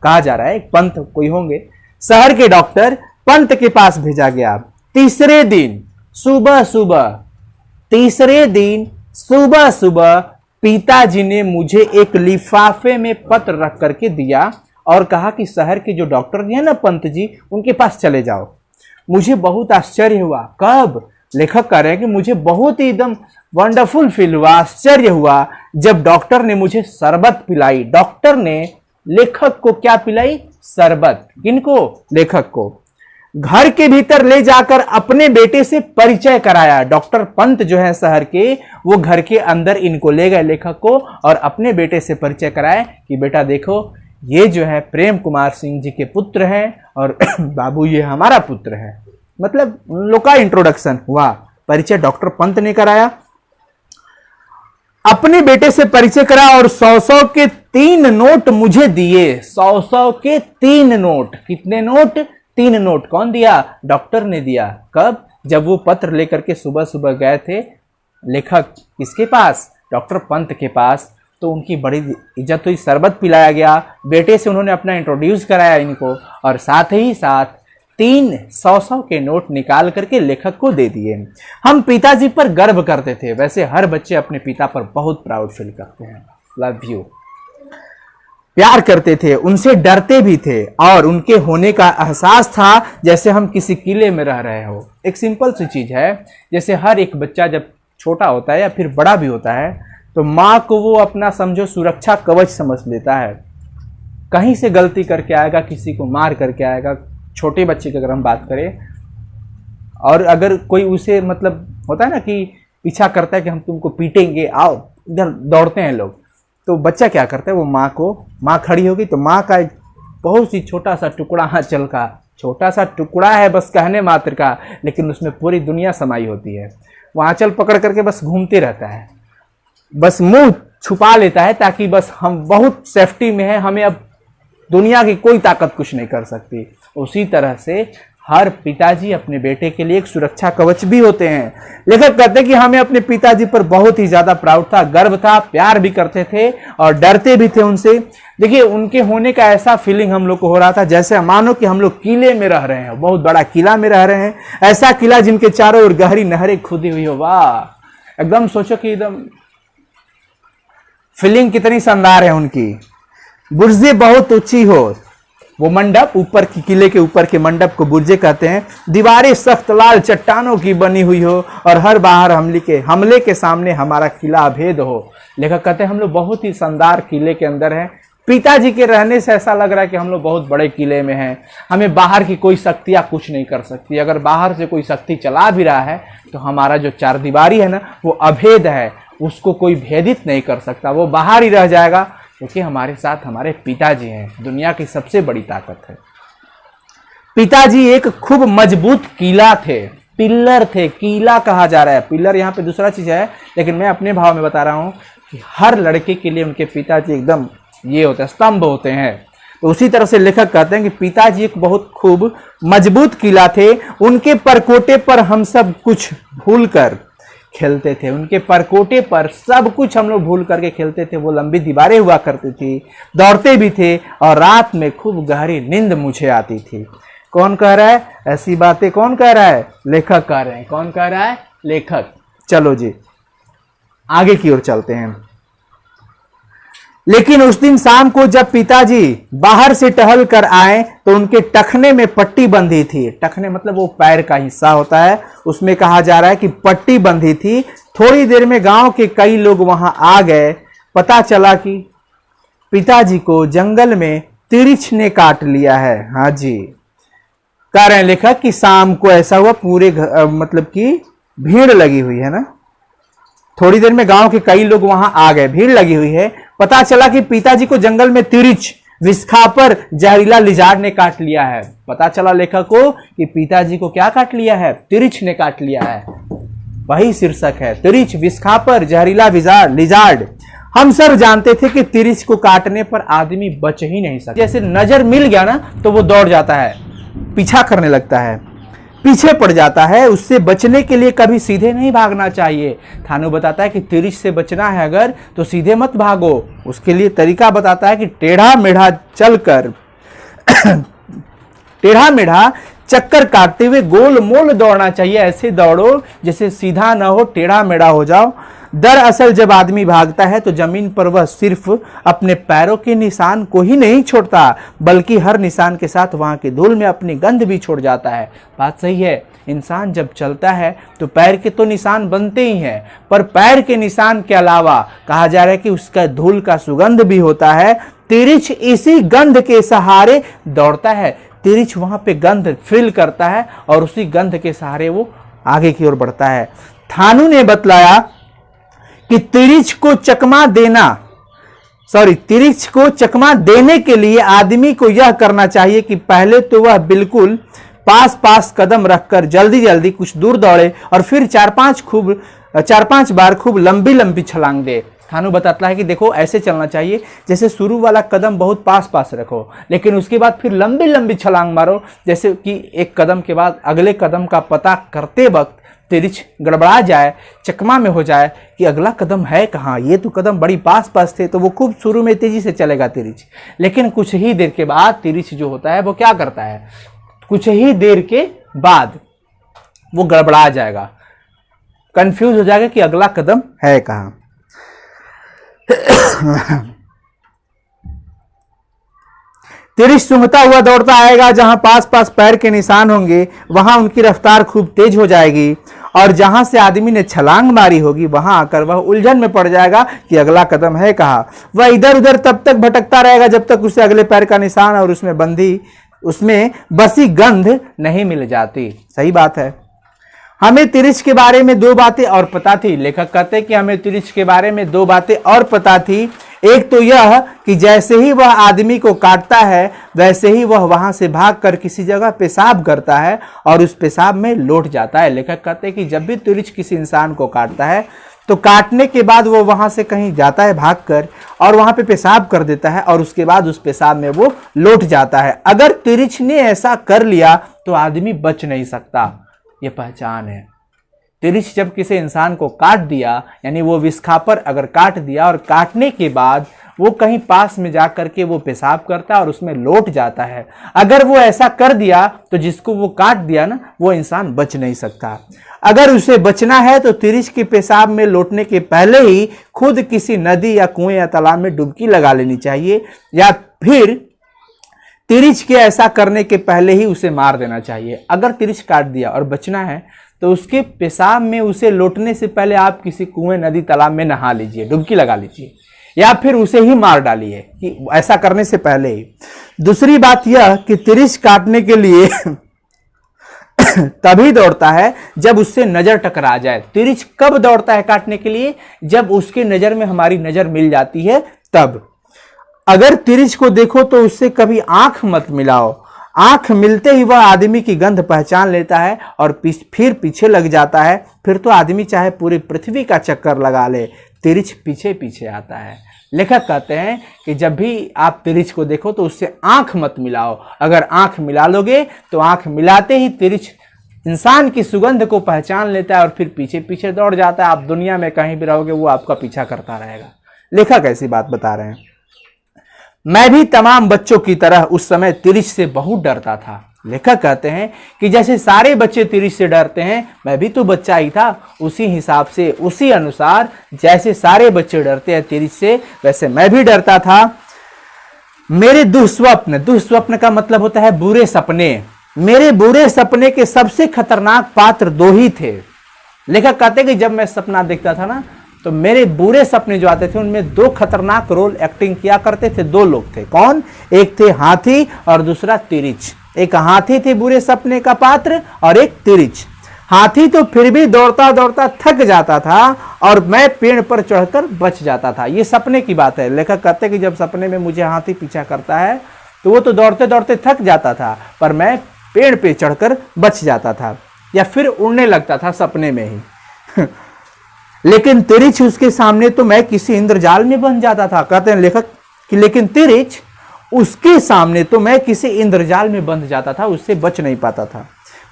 कहा जा रहा है, एक पंत कोई होंगे। शहर के डॉक्टर पंत के पास भेजा गया। तीसरे दिन सुबह सुबह पिताजी ने मुझे एक लिफाफे में पत्र रख करके दिया और कहा कि शहर के जो डॉक्टर हैं ना पंत जी, उनके पास चले जाओ। मुझे बहुत आश्चर्य हुआ। कब? लेखक कह रहे हैं कि मुझे बहुत ही एकदम वंडरफुल फील हुआ, आश्चर्य हुआ जब डॉक्टर ने मुझे शरबत पिलाई। डॉक्टर ने लेखक को क्या पिलाई? शरबत। किनको? लेखक को। घर के भीतर ले जाकर अपने बेटे से परिचय कराया। डॉक्टर पंत जो है शहर के, वो घर के अंदर इनको ले गए लेखक को और अपने बेटे से परिचय कराए कि बेटा देखो, ये जो है प्रेम कुमार सिंह जी के पुत्र हैं और बाबू ये हमारा पुत्र है। मतलब उन लोग का इंट्रोडक्शन हुआ, परिचय डॉक्टर पंत ने कराया। अपने बेटे से परिचय करा और 100 के 3 नोट मुझे दिए। 100 के 3 नोट। कितने नोट? 3 नोट। कौन दिया? डॉक्टर ने दिया। कब? जब वो पत्र लेकर के सुबह सुबह गए थे लेखक किसके पास? डॉक्टर पंत के पास। तो उनकी बड़ी इज्जत हुई, शरबत पिलाया गया, बेटे से उन्होंने अपना इंट्रोड्यूस कराया इनको और साथ ही साथ 3 100 के नोट निकाल करके लेखक को दे दिए। हम पिताजी पर गर्व करते थे। वैसे हर बच्चे अपने पिता पर बहुत प्राउड फील करते हैं। लव यू, प्यार करते थे, उनसे डरते भी थे और उनके होने का एहसास था जैसे हम किसी किले में रह रहे हो। एक सिंपल सी चीज है, जैसे हर एक बच्चा जब छोटा होता है या फिर बड़ा भी होता है तो माँ को वो अपना समझो सुरक्षा कवच समझ लेता है। कहीं से गलती करके आएगा, किसी को मार करके आएगा। छोटे बच्चे की अगर हम बात करें और अगर कोई उसे मतलब होता है ना कि पीछा करता है कि हम तुमको पीटेंगे, आओ, इधर दौड़ते हैं लोग, तो बच्चा क्या करता है? वो माँ को, माँ खड़ी होगी तो माँ का एक बहुत सी छोटा सा टुकड़ा आंचल का, छोटा सा टुकड़ा है बस कहने मात्र का, लेकिन उसमें पूरी दुनिया समाई होती है। वो आंचल पकड़ करके बस घूमते रहता है, बस मुंह छुपा लेता है ताकि बस हम बहुत सेफ्टी में हैं, हमें अब दुनिया की कोई ताकत कुछ नहीं कर सकती। उसी तरह से हर पिताजी अपने बेटे के लिए एक सुरक्षा कवच भी होते हैं। लेखक कहते हैं कि हमें अपने पिताजी पर बहुत ही ज्यादा प्राउड था, गर्व था, प्यार भी करते थे और डरते भी थे उनसे। देखिए उनके होने का ऐसा फीलिंग हम लोग को हो रहा था जैसे मानो कि हम लोग किले में रह रहे हैं, बहुत बड़ा किला में रह रहे हैं। ऐसा किला जिनके चारों ओर गहरी नहरें खुदी हुई हो। वाह, एकदम सोचो कि एकदम फीलिंग कितनी शानदार है उनकी। बुर्जे बहुत ऊंची हो, वो मंडप ऊपर की, किले के ऊपर के मंडप को बुर्जे कहते हैं। दीवारें सख्त लाल चट्टानों की बनी हुई हो और हर बाहर हमले के सामने हमारा किला अभेद हो। लेखक कहते हैं हम लोग बहुत ही शानदार किले के अंदर हैं। पिताजी के रहने से ऐसा लग रहा है कि हम लोग बहुत बड़े किले में हैं, हमें बाहर की कोई शक्तियां कुछ नहीं कर सकती। अगर बाहर से कोई शक्ति चला भी रहा है तो हमारा जो चारदीवारी है ना, वो अभेद है, उसको कोई भेदित नहीं कर सकता, वो बाहर ही रह जाएगा, क्योंकि हमारे साथ हमारे पिताजी हैं। दुनिया की सबसे बड़ी ताकत है। पिताजी एक खूब मजबूत किला थे, पिल्लर थे, किला कहा जा रहा है। पिल्लर यहाँ पे दूसरा चीज है, लेकिन मैं अपने भाव में बता रहा हूँ कि हर लड़के के लिए उनके पिताजी एकदम ये होते हैं, स्तंभ होते हैं। तो उसी तरह से लेखक कहते हैं कि पिताजी एक बहुत खूब मजबूत किला थे। उनके परकोटे पर हम सब कुछ भूल कर खेलते थे। उनके परकोटे पर सब कुछ हम लोग भूल करके खेलते थे। वो लंबी दीवारें हुआ करती थी, दौड़ते भी थे और रात में खूब गहरी नींद मुझे आती थी। कौन कह रहा है ऐसी बातें? कौन कह रहा है? लेखक कह रहे हैं। कौन कह रहा है? लेखक। चलो जी आगे की ओर चलते हैं। लेकिन उस दिन शाम को जब पिताजी बाहर से टहल कर आए तो उनके टखने में पट्टी बंधी थी। टखने मतलब वो पैर का हिस्सा होता है, उसमें कहा जा रहा है कि पट्टी बंधी थी। थोड़ी देर में गांव के कई लोग वहां आ गए। पता चला कि पिताजी को जंगल में तिरिछ ने काट लिया है। हाँ जी, कह रहे हैं लेखक कि शाम को ऐसा हुआ, पूरे मतलब कि भीड़ लगी हुई है ना। थोड़ी देर में गांव के कई लोग वहां आ गए, भीड़ लगी हुई है। पता चला कि पिताजी को जंगल में तिरिछ विस्खापर जहरीला लिजार्ड ने काट लिया है। पता चला लेखक को कि पिताजी को क्या काट लिया है? तिरिछ ने काट लिया है। वही शीर्षक है, तिरिछ विस्खापर जहरीला लिजार्ड। हम सब जानते थे कि तिरिछ को काटने पर आदमी बच ही नहीं सकता। जैसे नजर मिल गया ना तो वो दौड़ जाता है, पीछा करने लगता है, पीछे पड़ जाता है। उससे बचने के लिए कभी सीधे नहीं भागना चाहिए। थानू बताता है कि तिरिछ से बचना है अगर तो सीधे मत भागो। उसके लिए तरीका बताता है कि टेढ़ा मेढ़ा चलकर टेढ़ा मेढ़ा चक्कर काटते हुए गोल मोल दौड़ना चाहिए। ऐसे दौड़ो जैसे सीधा ना हो, टेढ़ा मेढ़ा हो जाओ। दरअसल जब आदमी भागता है तो जमीन पर वह सिर्फ अपने पैरों के निशान को ही नहीं छोड़ता, बल्कि हर निशान के साथ वहां की धूल में अपनी गंध भी छोड़ जाता है। बात सही है, इंसान जब चलता है तो पैर के तो निशान बनते ही हैं, पर पैर के निशान के अलावा कहा जा रहा है कि उसका धूल का सुगंध भी होता है। तिरिछ इसी गंध के सहारे दौड़ता है। तिरिछ वहां पे गंध फील करता है और उसी गंध के सहारे वो आगे की ओर बढ़ता है। थानू ने बतलाया कि तिरिछ को चकमा देने के लिए आदमी को यह करना चाहिए कि पहले तो वह बिल्कुल पास कदम रखकर जल्दी जल्दी कुछ दूर दौड़े और फिर 4-5 बार खूब लंबी छलांग दे। थानू बताता है कि देखो ऐसे चलना चाहिए जैसे शुरू वाला कदम बहुत पास रखो, लेकिन उसके बाद फिर लंबी छलांग मारो, जैसे कि एक कदम के बाद अगले कदम का पता करते वक्त तिरिछ गड़बड़ा जाए, चकमा में हो जाए कि अगला कदम है कहाँ, ये तो कदम बड़ी पास थे। तो वो खूब शुरू में तेजी से चलेगा तिरिछ, लेकिन कुछ ही देर के बाद तिरिछ जो होता है वो क्या करता है, कुछ ही देर के बाद वो गड़बड़ा जाएगा, कंफ्यूज हो जाएगा कि अगला कदम है कहाँ। तिरिछ सूंघता हुआ दौड़ता आएगा, जहां पास पैर के निशान होंगे वहां उनकी रफ्तार खूब तेज हो जाएगी और जहां से आदमी ने छलांग मारी होगी वहां आकर वह उलझन में पड़ जाएगा कि अगला कदम है कहाँ। वह इधर उधर तब तक भटकता रहेगा जब तक उसे अगले पैर का निशान और उसमें बसी गंध नहीं मिल जाती। सही बात है। हमें तिरिछ के बारे में 2 बातें और पता थी। लेखक कहते हैं कि हमें तिरिछ के बारे में 2 बातें और पता थी। एक तो यह कि जैसे ही वह आदमी को काटता है वैसे ही वह वहां से भागकर किसी जगह पेशाब करता है और उस पेशाब में लौट जाता है। लेखक कहते हैं कि जब भी तिरिछ किसी इंसान को काटता है तो काटने के बाद वो वहां से कहीं जाता है भागकर और वहां पे पेशाब कर देता है और उसके बाद उस पेशाब में वो लौट जाता है। अगर तिरिछ ने ऐसा कर लिया तो आदमी बच नहीं सकता। ये पहचान है। तिरिछ जब किसी इंसान को काट दिया, यानी वो विस्खापर अगर काट दिया और काटने के बाद वो कहीं पास में जा करके वो पेशाब करता है और उसमें लौट जाता है, अगर वो ऐसा कर दिया तो जिसको वो काट दिया ना वो इंसान बच नहीं सकता। अगर उसे बचना है तो तिरिछ के पेशाब में लौटने के पहले ही खुद किसी नदी या कुएं या तालाब में डुबकी लगा लेनी चाहिए, या फिर तिरिछ के ऐसा करने के पहले ही उसे मार देना चाहिए। अगर तिरिछ काट दिया और बचना है तो उसके पेशाब में उसे लौटने से पहले आप किसी कुएं नदी तालाब में नहा लीजिए, डुबकी लगा लीजिए, या फिर उसे ही मार डालिए कि ऐसा करने से पहले ही। दूसरी बात यह कि तिरिछ काटने के लिए तभी दौड़ता है जब उससे नजर टकरा जाए। तिरिछ कब दौड़ता है काटने के लिए? जब उसके नजर में हमारी नजर मिल जाती है तब। अगर तिरिछ को देखो तो उससे कभी आंख मत मिलाओ। आंख मिलते ही वह आदमी की गंध पहचान लेता है और फिर पीछे लग जाता है। फिर तो आदमी चाहे पूरी पृथ्वी का चक्कर लगा ले, तिरिछ पीछे पीछे आता है। लेखक कहते हैं कि जब भी आप तिरिछ को देखो तो उससे आंख मत मिलाओ। अगर आंख मिला लोगे तो आंख मिलाते ही तिरिछ इंसान की सुगंध को पहचान लेता है और फिर पीछे पीछे दौड़ जाता है। आप दुनिया में कहीं भी रहोगे वो आपका पीछा करता रहेगा। लेखक ऐसी बात बता रहे हैं। मैं भी तमाम बच्चों की तरह उस समय तिरिछ से बहुत डरता था। लेखक कहते हैं कि जैसे सारे बच्चे तिरिछ से डरते हैं, मैं भी तो बच्चा ही था। उसी हिसाब से, उसी अनुसार जैसे सारे बच्चे डरते हैं तिरिछ से, वैसे मैं भी डरता था। मेरे दुःस्वप्न का मतलब होता है बुरे सपने। मेरे बुरे सपने के सबसे खतरनाक पात्र 2 ही थे। लेखक कहते हैं कि जब मैं सपना देखता था ना तो मेरे बुरे सपने जो आते थे उनमें 2 खतरनाक रोल एक्टिंग किया करते थे। 2 लोग थे। कौन? एक थे हाथी और दूसरा तिरिछ। एक हाथी थे बुरे सपने का पात्र और एक तिरिछ। हाथी तो फिर भी दौड़ता दौड़ता थक जाता था और मैं पेड़ पर चढ़कर बच जाता था। ये सपने की बात है। लेखक कहते हैं कि जब सपने में मुझे हाथी पीछा करता है तो वो तो दौड़ते दौड़ते थक जाता था, पर मैं पेड़ पे चढ़कर बच जाता था या फिर उड़ने लगता था सपने में ही। लेकिन तिरिछ उसके सामने तो मैं किसी इंद्रजाल में बन जाता था। कहते हैं लेखक कि लेकिन तिरिछ उसके सामने तो मैं किसी इंद्रजाल में बंध जाता था, उससे बच नहीं पाता था।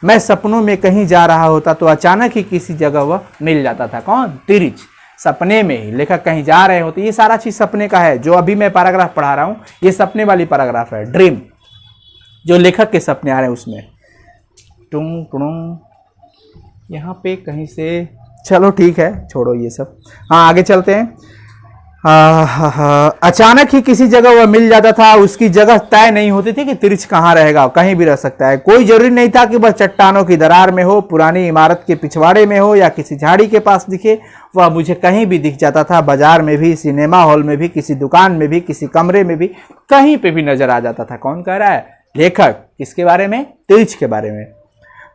मैं सपनों में कहीं जा रहा होता तो अचानक ही किसी जगह वह मिल जाता था। कौन? तिरिछ। सपने में ही लेखक कहीं जा रहे होते। ये सारा चीज सपने का है। जो अभी मैं पैराग्राफ पढ़ा रहा हूं ये सपने वाली पैराग्राफ है। ड्रीम, जो लेखक के सपने आ रहे हैं उसमें। टुंग टुंग यहाँ पे कहीं से चलो ठीक है, छोड़ो ये सब। हाँ आगे चलते हैं। अचानक ही किसी जगह वह मिल जाता था, उसकी जगह तय नहीं होती थी कि तिरिछ कहाँ रहेगा, कहीं भी रह सकता है। कोई जरूरी नहीं था कि वह चट्टानों की दरार में हो, पुरानी इमारत के पिछवाड़े में हो या किसी झाड़ी के पास दिखे, वह मुझे कहीं भी दिख जाता था। बाजार में भी, सिनेमा हॉल में भी, किसी दुकान में भी, किसी कमरे में भी, कहीं पे भी नजर आ जाता था। कौन कह रहा है? लेखक। किसके बारे में? तिरिछ के बारे में।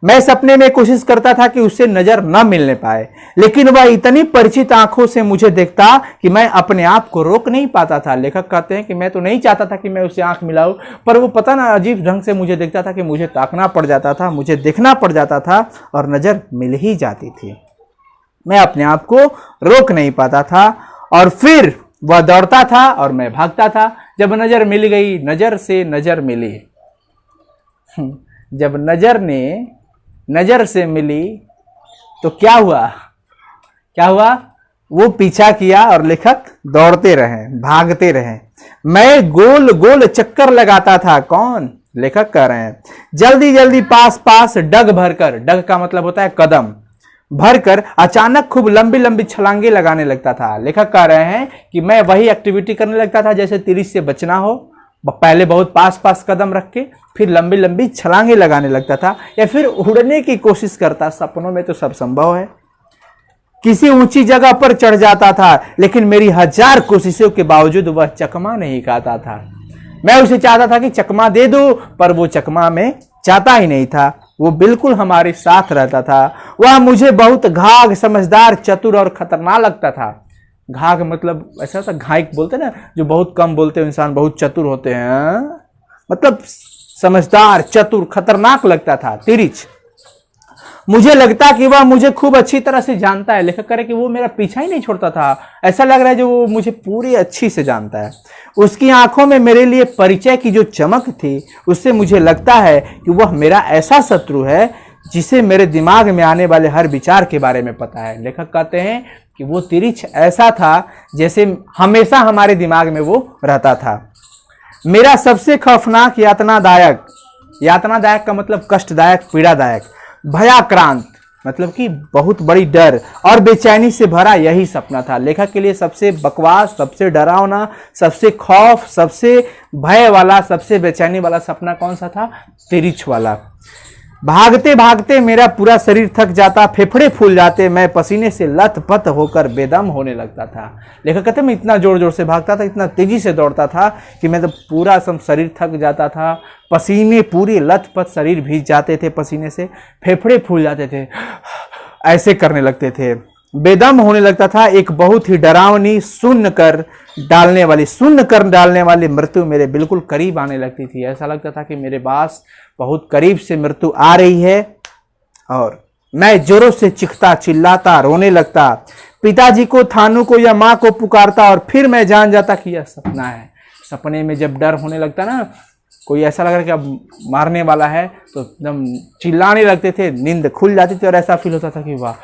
मैं सपने में कोशिश करता था कि उससे नजर न मिलने पाए, लेकिन वह इतनी परिचित आंखों से मुझे देखता कि मैं अपने आप को रोक नहीं पाता था। लेखक कहते हैं कि मैं तो नहीं चाहता था कि मैं उससे आंख मिलाऊं, पर वो पता ना अजीब ढंग से मुझे देखता था कि मुझे ताकना पड़ जाता था, मुझे देखना पड़ जाता था और नजर मिल ही जाती थी। मैं अपने आप को रोक नहीं पाता था और फिर वह दौड़ता था और मैं भागता था। जब नजर मिल गई, नजर से नजर मिली, जब नजर से मिली तो क्या हुआ? क्या हुआ? वो पीछा किया और लेखक दौड़ते रहे, भागते रहे। मैं गोल गोल चक्कर लगाता था। कौन? लेखक कह रहे हैं। जल्दी जल्दी पास पास डग भरकर, डग का मतलब होता है कदम, भरकर अचानक खूब लंबी लंबी छलांगे लगाने लगता था। लेखक कह रहे हैं कि मैं वही एक्टिविटी करने लगता था जैसे तिरिछ से बचना हो। पहले बहुत पास पास कदम रख के फिर लंबी लंबी छलांगे लगाने लगता था या फिर उड़ने की कोशिश करता। सपनों में तो सब संभव है। किसी ऊंची जगह पर चढ़ जाता था, लेकिन मेरी 1000 कोशिशों के बावजूद वह चकमा नहीं खाता था। मैं उसे चाहता था कि चकमा दे दो, पर वो चकमा में चाहता ही नहीं था। वो बिल्कुल हमारे साथ रहता था। वह मुझे बहुत घाघ, समझदार, चतुर और खतरनाक लगता था। घाघ मतलब ऐसा होता, घाइक बोलते ना, जो बहुत कम बोलते हैं इंसान, बहुत चतुर होते हैं, मतलब समझदार, चतुर, खतरनाक लगता था तिरिछ। मुझे लगता कि वह मुझे खूब अच्छी तरह से जानता है। लेखक करे कि वो मेरा पीछा ही नहीं छोड़ता था। ऐसा लग रहा है जो वो मुझे पूरी अच्छी से जानता है। उसकी आंखों में मेरे लिए परिचय की जो चमक थी, उससे मुझे लगता है कि वह मेरा ऐसा शत्रु है जिसे मेरे दिमाग में आने वाले हर विचार के बारे में पता है। लेखक कहते हैं कि वो तिरिछ ऐसा था जैसे हमेशा हमारे दिमाग में वो रहता था। मेरा सबसे खौफनाक, यातनादायक, यातनादायक का मतलब कष्टदायक, पीड़ादायक, भयाक्रांत मतलब कि बहुत बड़ी डर और बेचैनी से भरा यही सपना था। लेखक के लिए सबसे बकवास, सबसे डरावना, सबसे खौफ, सबसे भय वाला, सबसे बेचैनी वाला सपना कौन सा था? तिरिछ वाला। भागते भागते मेरा पूरा शरीर थक जाता, फेफड़े फूल जाते, मैं पसीने से लथपथ होकर बेदम होने लगता था। लेखक कहते मैं इतना जोर जोर से भागता था, इतना तेजी से दौड़ता था कि मैं तो पूरा सब शरीर थक जाता था, पसीने पूरी लथपथ, शरीर भीग जाते थे पसीने से, फेफड़े फूल जाते थे, ऐसे करने लगते थे, बेदम होने लगता था। एक बहुत ही डरावनी, सुन्न कर डालने वाली मृत्यु मेरे बिल्कुल करीब आने लगती थी। ऐसा लगता था कि मेरे पास बहुत करीब से मृत्यु आ रही है और मैं जोरों से चीखता, चिल्लाता, रोने लगता। पिताजी को, थानू को या माँ को पुकारता और फिर मैं जान जाता कि यह सपना है। सपने में जब डर होने लगता ना, कोई ऐसा लग रहा है कि अब मारने वाला है, तो एकदम चिल्लाने लगते थे, नींद खुल जाती थी और ऐसा फील होता था कि वाह,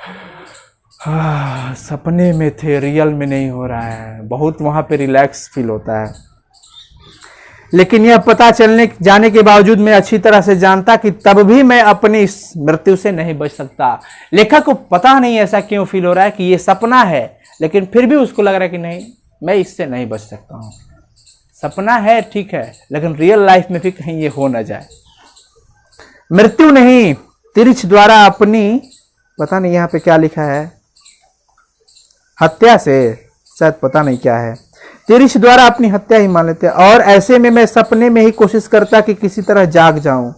सपने में थे, रियल में नहीं हो रहा है। बहुत वहां पे रिलैक्स फील होता है। लेकिन यह पता चलने जाने के बावजूद मैं अच्छी तरह से जानता कि तब भी मैं अपनी इस मृत्यु से नहीं बच सकता। लेखक को पता नहीं ऐसा क्यों फील हो रहा है कि ये सपना है, लेकिन फिर भी उसको लग रहा है कि नहीं, मैं इससे नहीं बच सकता हूं। सपना है ठीक है, लेकिन रियल लाइफ में भी कहीं ये हो ना जाए। मृत्यु नहीं, तिरिछ द्वारा अपनी, पता नहीं यहाँ पे क्या लिखा है, हत्या से, शायद पता नहीं क्या है, तिरिछ द्वारा अपनी हत्या ही मान लेते हैं। और ऐसे में मैं सपने में ही कोशिश करता कि किसी तरह जाग जाऊं।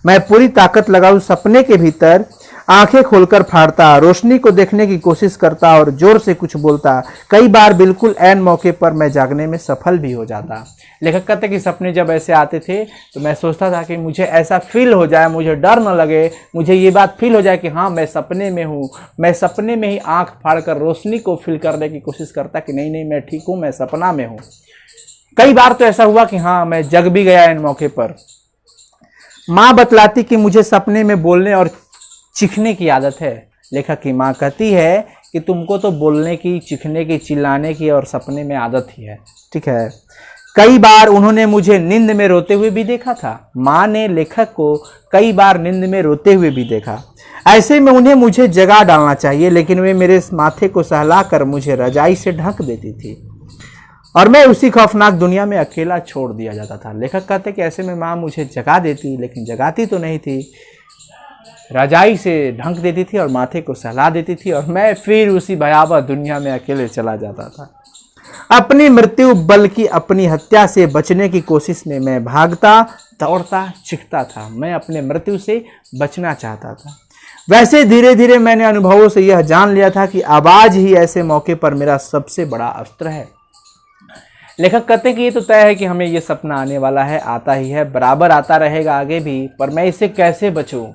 मैं पूरी ताकत लगाऊं, सपने के भीतर आंखें खोलकर फाड़ता, रोशनी को देखने की कोशिश करता और जोर से कुछ बोलता। कई बार बिल्कुल ऐन मौके पर मैं जागने में सफल भी हो जाता। लेखक कहते कि सपने जब ऐसे आते थे तो मैं सोचता था कि मुझे ऐसा फील हो जाए, मुझे डर न लगे, मुझे ये बात फील हो जाए कि हाँ मैं सपने में हूँ। मैं सपने में ही आंख फाड़कर रोशनी को फील करने की कोशिश करता कि नहीं नहीं मैं ठीक हूँ, मैं सपना में हूँ। कई बार तो ऐसा हुआ कि हाँ मैं जग भी गया इन मौके पर। माँ बतलाती कि मुझे सपने में बोलने और चीखने की आदत है। लेखक की माँ कहती है कि तुमको तो बोलने की, चीखने की, चिल्लाने की और सपने में आदत ही है, ठीक है। कई बार उन्होंने मुझे नींद में रोते हुए भी देखा था। माँ ने लेखक को कई बार नींद में रोते हुए भी देखा। ऐसे में उन्हें मुझे जगा डालना चाहिए, लेकिन वे मेरे माथे को सहलाकर मुझे रजाई से ढक देती थी और मैं उसी खौफनाक दुनिया में अकेला छोड़ दिया जाता था। लेखक कहते कि ऐसे में माँ मुझे जगा देती, लेकिन जगाती तो नहीं थी, रजाई से ढक देती थी और माथे को सहला देती थी और मैं फिर उसी भयावह दुनिया में अकेले चला जाता था। अपनी मृत्यु बल्कि अपनी हत्या से बचने की कोशिश में मैं भागता, दौड़ता, चीखता था। मैं अपने मृत्यु से बचना चाहता था। वैसे धीरे धीरे मैंने अनुभवों से यह जान लिया था कि आवाज ही ऐसे मौके पर मेरा सबसे बड़ा अस्त्र है। लेखक कहते हैं कि ये तो तय है कि हमें ये सपना आने वाला है, आता ही है, बराबर आता रहेगा आगे भी, पर मैं इससे कैसे बचूं,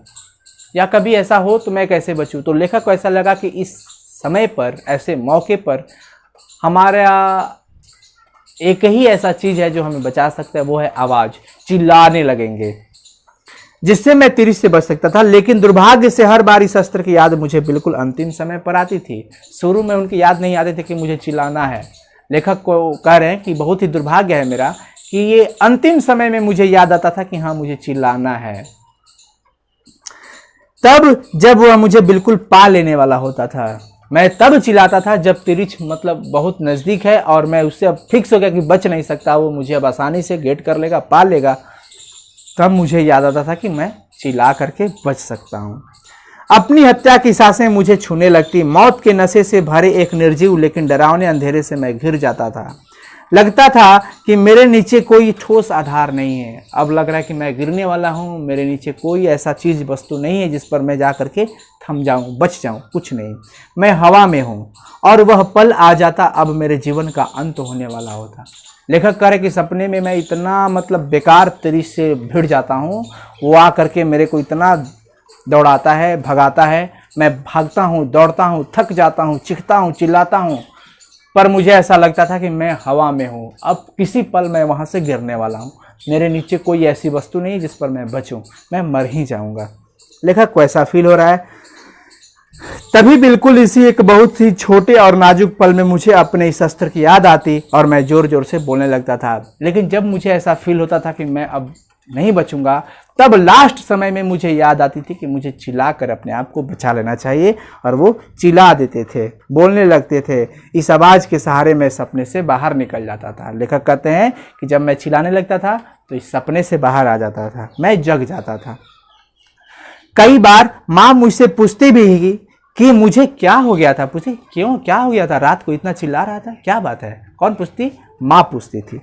या कभी ऐसा हो तो मैं कैसे बचूं। तो लेखक को ऐसा लगा कि इस समय पर, ऐसे मौके पर हमारा एक ही ऐसा चीज है जो हमें बचा सकता है, वो है आवाज। चिल्लाने लगेंगे जिससे मैं तिरिश से बच सकता था। लेकिन दुर्भाग्य से हर बार इस अस्त्र की याद मुझे बिल्कुल अंतिम समय पर आती थी। शुरू में उनकी याद नहीं आती थी कि मुझे चिल्लाना है। लेखक को कह रहे हैं कि बहुत ही दुर्भाग्य है मेरा कि ये अंतिम समय में मुझे याद आता था कि हाँ मुझे चिल्लाना है। तब जब वह मुझे बिल्कुल पा लेने वाला होता था, मैं तब चिल्लाता था जब तिरिच मतलब बहुत नजदीक है और मैं उससे अब फिक्स हो गया कि बच नहीं सकता, वो मुझे अब आसानी से गेट कर लेगा, पा लेगा। तब मुझे याद आता था कि मैं चिल्ला करके बच सकता हूं। अपनी हत्या की सांसें मुझे छूने लगती। मौत के नशे से भरे एक निर्जीव लेकिन डरावने अंधेरे से मैं घिर जाता था। लगता था कि मेरे नीचे कोई ठोस आधार नहीं है। अब लग रहा है कि मैं गिरने वाला हूँ, मेरे नीचे कोई ऐसा चीज वस्तु नहीं है जिस पर मैं जा करके थम जाऊं, बच जाऊं, कुछ नहीं। मैं हवा में हूँ और वह पल आ जाता अब मेरे जीवन का अंत होने वाला होता। लेखक कह रहे कि सपने में मैं इतना मतलब बेकार तरीके से भिड़ जाता हूँ, वो आ करके मेरे को इतना दौड़ाता है, भगाता है, मैं भागता हूँ, दौड़ता हूँ, थक जाता हूँ, चीखता हूँ, चिल्लाता हूँ, पर मुझे ऐसा लगता था कि मैं हवा में हूँ। अब किसी पल मैं वहाँ से गिरने वाला हूँ, मेरे नीचे कोई ऐसी वस्तु नहीं जिस पर मैं बचूं, मैं मर ही जाऊँगा। लेखक को ऐसा फील हो रहा है। तभी बिल्कुल इसी एक बहुत ही छोटे और नाजुक पल में मुझे अपने इस अस्त्र की याद आती और मैं जोर जोर से बोलने लगता था। लेकिन जब मुझे ऐसा फील होता था कि मैं अब नहीं बचूंगा, तब लास्ट समय में मुझे याद आती थी कि मुझे चिल्ला कर अपने आप को बचा लेना चाहिए, और वो चिल्ला देते थे, बोलने लगते थे। इस आवाज के सहारे मैं सपने से बाहर निकल जाता था। लेखक कहते हैं कि जब मैं चिल्लाने लगता था तो इस सपने से बाहर आ जाता था, मैं जग जाता था। कई बार माँ मुझसे पूछती भी कि मुझे क्या हो गया था। पूछती क्यों, क्या हो गया था, रात को इतना चिल्ला रहा था, क्या बात है। कौन पूछती? माँ पूछती थी।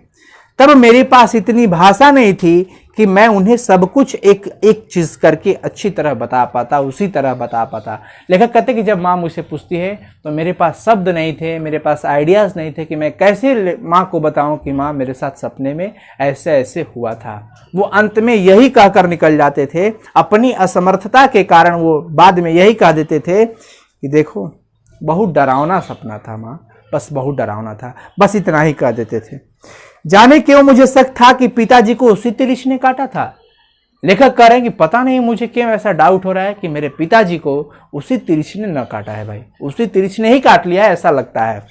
तब मेरे पास इतनी भाषा नहीं थी कि मैं उन्हें सब कुछ एक एक चीज करके अच्छी तरह बता पाता, उसी तरह बता पाता। लेखक कहते कि जब माँ मुझसे पूछती है तो मेरे पास शब्द नहीं थे, मेरे पास आइडियाज नहीं थे कि मैं कैसे माँ को बताऊं कि माँ मेरे साथ सपने में ऐसे ऐसे हुआ था। वो अंत में यही कहकर निकल जाते थे। अपनी असमर्थता के कारण वो बाद में यही कह देते थे कि देखो बहुत डरावना सपना था माँ, बस बहुत डरावना था, बस इतना ही कह देते थे। जाने क्यों मुझे शक था कि पिताजी को उसी तिरिच ने काटा था। लेखक कह रहे हैं कि पता नहीं मुझे क्यों ऐसा डाउट हो रहा है कि मेरे पिताजी को उसी तिरिच ने न काटा है। भाई उसी तिरिच ने ही काट लिया है, ऐसा लगता है,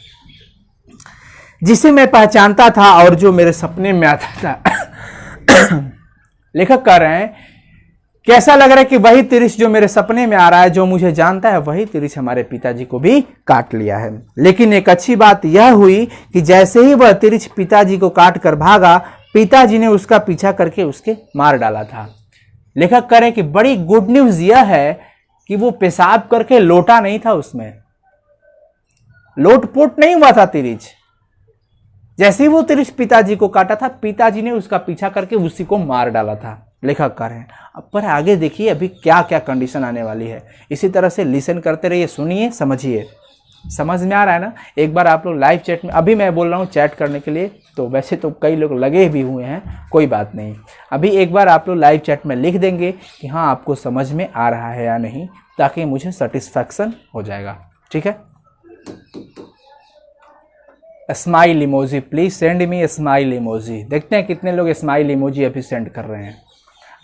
जिसे मैं पहचानता था और जो मेरे सपने में आता था। लेखक कह रहे हैं कैसा लग रहा है कि वही तिरिच जो मेरे सपने में आ रहा है, जो मुझे जानता है, वही तिरिच हमारे पिताजी को भी काट लिया है। लेकिन एक अच्छी बात यह हुई कि जैसे ही वह तिरिच पिताजी को काट कर भागा, पिताजी ने उसका पीछा करके उसके मार डाला था। लेखक कह रहे हैं कि बड़ी गुड न्यूज यह है कि वो पेशाब करके लोटा नहीं था, उसमें लोटपोट नहीं हुआ था तिरिच। जैसे ही वो तिरिच पिताजी को काटा था, पिताजी ने उसका पीछा करके उसी को मार डाला था। लेखक कह रहे हैं अब पर आगे देखिए अभी क्या क्या कंडीशन आने वाली है। इसी तरह से लिसन करते रहिए, सुनिए, समझिए। समझ में आ रहा है ना? एक बार आप लोग लाइव चैट में, अभी मैं बोल रहा हूँ चैट करने के लिए, तो वैसे तो कई लोग लगे भी हुए हैं, कोई बात नहीं। अभी एक बार आप लोग लाइव चैट में लिख देंगे कि हाँ आपको समझ में आ रहा है या नहीं, ताकि मुझे सेटिस्फैक्शन हो जाएगा। ठीक है, smile emoji, please send me smile emoji. देखते हैं कितने लोग स्माइल इमोजी अभी सेंड कर रहे हैं।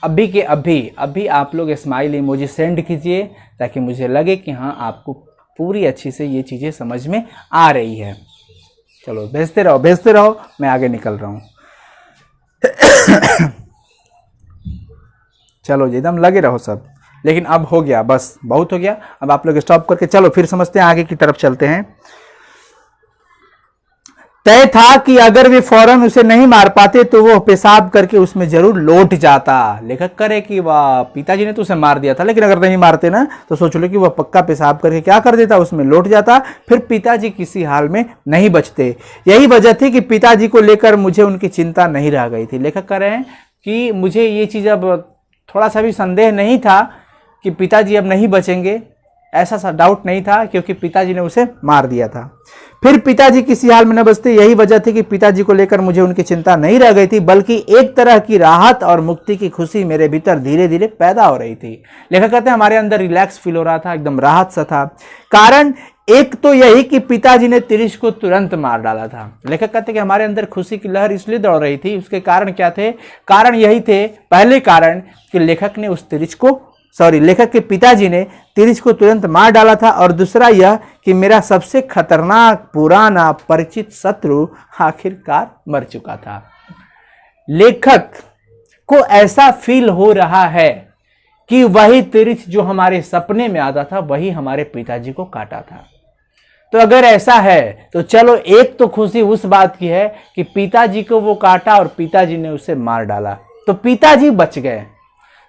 अभी के अभी आप लोग स्माइल इमोजी सेंड कीजिए, ताकि मुझे लगे कि हाँ आपको पूरी अच्छी से ये चीज़ें समझ में आ रही है। चलो भेजते रहो, मैं आगे निकल रहा हूँ। चलो जी, एकदम लगे रहो सब। लेकिन अब हो गया, बस बहुत हो गया। अब आप लोग स्टॉप करके चलो फिर समझते हैं, आगे की तरफ चलते हैं। तय था कि अगर वे फौरन उसे नहीं मार पाते तो वो पेशाब करके उसमें जरूर लौट जाता। लेखक करे कि वाह, पिताजी ने तो उसे मार दिया था, लेकिन अगर नहीं मारते ना तो सोच लो कि वह पक्का पेशाब करके क्या कर देता, उसमें लौट जाता, फिर पिताजी किसी हाल में नहीं बचते। यही वजह थी कि पिताजी को लेकर मुझे उनकी चिंता नहीं रह गई थी। लेखक कह रहे हैं कि मुझे ये चीज़ अब थोड़ा सा भी संदेह नहीं था कि पिताजी अब नहीं बचेंगे, ऐसा सा डाउट नहीं था, क्योंकि पिताजी ने उसे मार दिया था। फिर पिताजी किसी हाल में न बचते, यही वजह थी कि पिताजी को लेकर मुझे उनकी चिंता नहीं रह गई थी, बल्कि एक तरह की राहत और मुक्ति की खुशी मेरे भीतर धीरे धीरे पैदा हो रही थी। लेखक कहते हैं हमारे अंदर रिलैक्स फील हो रहा था, एकदम राहत सा था। कारण एक तो यही कि पिताजी ने तिरिश को तुरंत मार डाला था। लेखक कहते हैं कि हमारे अंदर खुशी की लहर इसलिए दौड़ रही थी, उसके कारण क्या थे? कारण यही थे, पहले कारण कि लेखक ने उस तिरिश को लेखक के पिताजी ने तिरिश को तुरंत मार डाला था, और दूसरा यह कि मेरा सबसे खतरनाक पुराना परिचित शत्रु आखिरकार मर चुका था। लेखक को ऐसा फील हो रहा है कि वही तिरिश जो हमारे सपने में आता था वही हमारे पिताजी को काटा था। तो अगर ऐसा है तो चलो, एक तो खुशी उस बात की है कि पिताजी को वो काटा और पिताजी ने उसे मार डाला, तो पिताजी बच गए।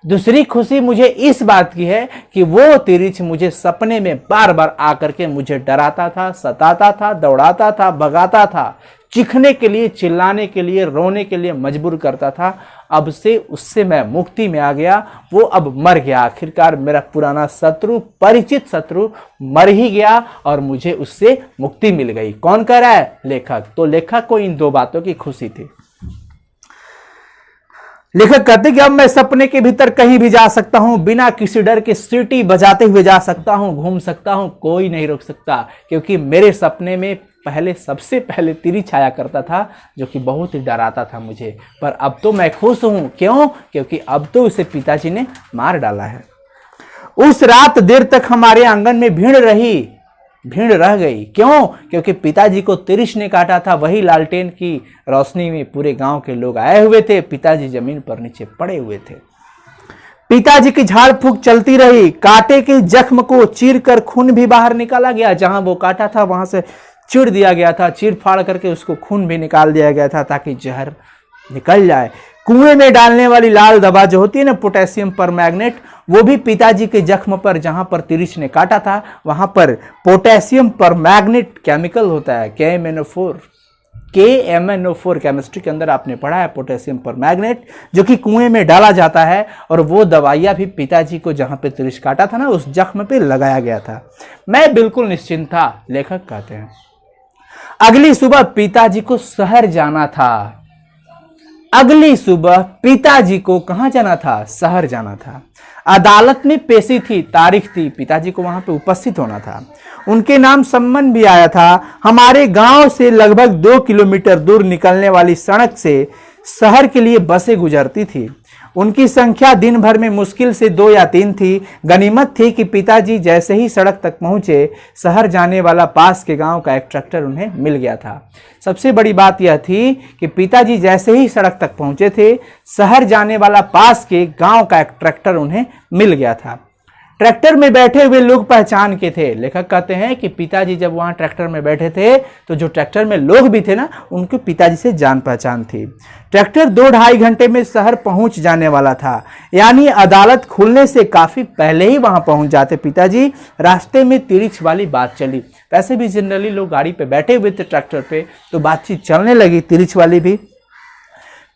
दूसरी खुशी मुझे इस बात की है कि वो तिरिछ मुझे सपने में बार बार आकर के मुझे डराता था, सताता था, दौड़ाता था, भगाता था, चीखने के लिए, चिल्लाने के लिए, रोने के लिए मजबूर करता था। अब से उससे मैं मुक्ति में आ गया, वो अब मर गया। आखिरकार मेरा पुराना शत्रु, परिचित शत्रु मर ही गया और मुझे उससे मुक्ति मिल गई। कौन कह रहा है? लेखक। तो लेखक को इन दो बातों की खुशी थी। लेखक कहते कि अब मैं सपने के भीतर कहीं भी जा सकता हूं, बिना किसी डर के सीटी बजाते हुए जा सकता हूं, घूम सकता हूं, कोई नहीं रोक सकता, क्योंकि मेरे सपने में सबसे पहले तिरिछ आया करता था, जो कि बहुत ही डराता था मुझे। पर अब तो मैं खुश हूं। क्यों? क्योंकि अब तो उसे पिताजी ने मार डाला है। उस रात देर तक हमारे आंगन में भीड़ रह गई। क्यों? क्योंकि पिताजी को तिरिश ने काटा था। वही लालटेन की रोशनी में पूरे गांव के लोग आए हुए थे। पिताजी जमीन पर नीचे पड़े हुए थे। पिताजी की झाड़ फूंक चलती रही। कांटे के जख्म को चीर कर खून भी बाहर निकाला गया। जहां वो काटा था वहां से चीर दिया गया था, चीर फाड़ करके उसको खून भी निकाल दिया गया था ताकि जहर निकल जाए। कुएं में डालने वाली लाल दवा जो होती है ना, पोटेशियम परमैंगनेट, वो भी पिताजी के जख्म पर, जहां पर तिरिछ ने काटा था, वहां पर पोटेशियम परमैंगनेट केमिकल होता है, KMNO4 केमिस्ट्री के अंदर आपने पढ़ा है, पोटेशियम परमैंगनेट, जो कि कुएं में डाला जाता है। और वो दवाइयां भी पिताजी को जहां पे तिरिछ काटा था ना, उस जख्म पे लगाया गया था। मैं बिल्कुल निश्चिंत था। लेखक कहते हैं अगली सुबह पिताजी को शहर जाना था। अगली सुबह पिताजी को कहां जाना था? शहर जाना था। अदालत में पेशी थी, तारीख थी, पिताजी को वहां पे उपस्थित होना था। उनके नाम सम्मन भी आया था। हमारे गांव से लगभग 2 किलोमीटर दूर निकलने वाली सड़क से शहर के लिए बसें गुजरती थी। उनकी संख्या दिन भर में मुश्किल से 2 या 3 थी। गनीमत थी कि पिताजी जैसे ही सड़क तक पहुंचे, शहर जाने वाला पास के गांव का एक ट्रैक्टर उन्हें मिल गया था। सबसे बड़ी बात यह थी कि पिताजी जैसे ही सड़क तक पहुंचे थे, शहर जाने वाला पास के गांव का एक ट्रैक्टर उन्हें मिल गया था। ट्रैक्टर में बैठे हुए लोग पहचान के थे। लेखक कहते हैं कि पिताजी जब वहां ट्रैक्टर में बैठे थे तो जो ट्रैक्टर में लोग भी थे ना, उनके पिताजी से जान पहचान थी। ट्रैक्टर 2-2.5 घंटे में शहर पहुंच जाने वाला था, यानी अदालत खुलने से काफी पहले ही वहां पहुंच जाते पिताजी। रास्ते में तिरिछ वाली बात चली। वैसे भी जनरली लोग गाड़ी पे बैठे हुए थे ट्रैक्टर पे, तो बातचीत चलने लगी तिरिछ वाली भी।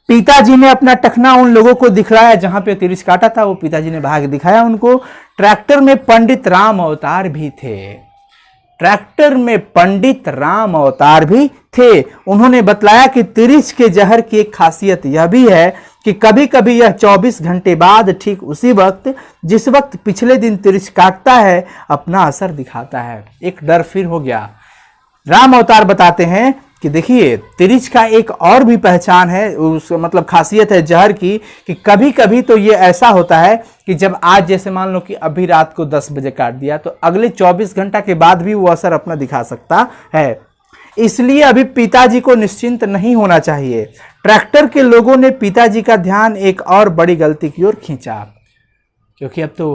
पिताजी ने अपना टखना उन लोगों को दिखलाया जहां पे तिरिछ काटा था, वो पिताजी ने भाग दिखाया उनको। ट्रैक्टर में पंडित राम अवतार भी थे। ट्रैक्टर में पंडित राम अवतार भी थे। उन्होंने बतलाया कि तिरिछ के जहर की एक खासियत यह भी है कि कभी कभी यह 24 घंटे बाद, ठीक उसी वक्त जिस वक्त पिछले दिन तिरिछ काटता है, अपना असर दिखाता है। एक डर फिर हो गया। राम अवतार बताते हैं कि देखिए, तिरिछ का एक और भी पहचान है, उस मतलब खासियत है जहर की, कि कभी कभी तो ये ऐसा होता है कि जब आज जैसे मान लो कि अभी रात को 10 बजे काट दिया, तो अगले 24 घंटा के बाद भी वो असर अपना दिखा सकता है। इसलिए अभी पिताजी को निश्चिंत नहीं होना चाहिए। ट्रैक्टर के लोगों ने पिताजी का ध्यान एक और बड़ी गलती की ओर खींचा, क्योंकि अब तो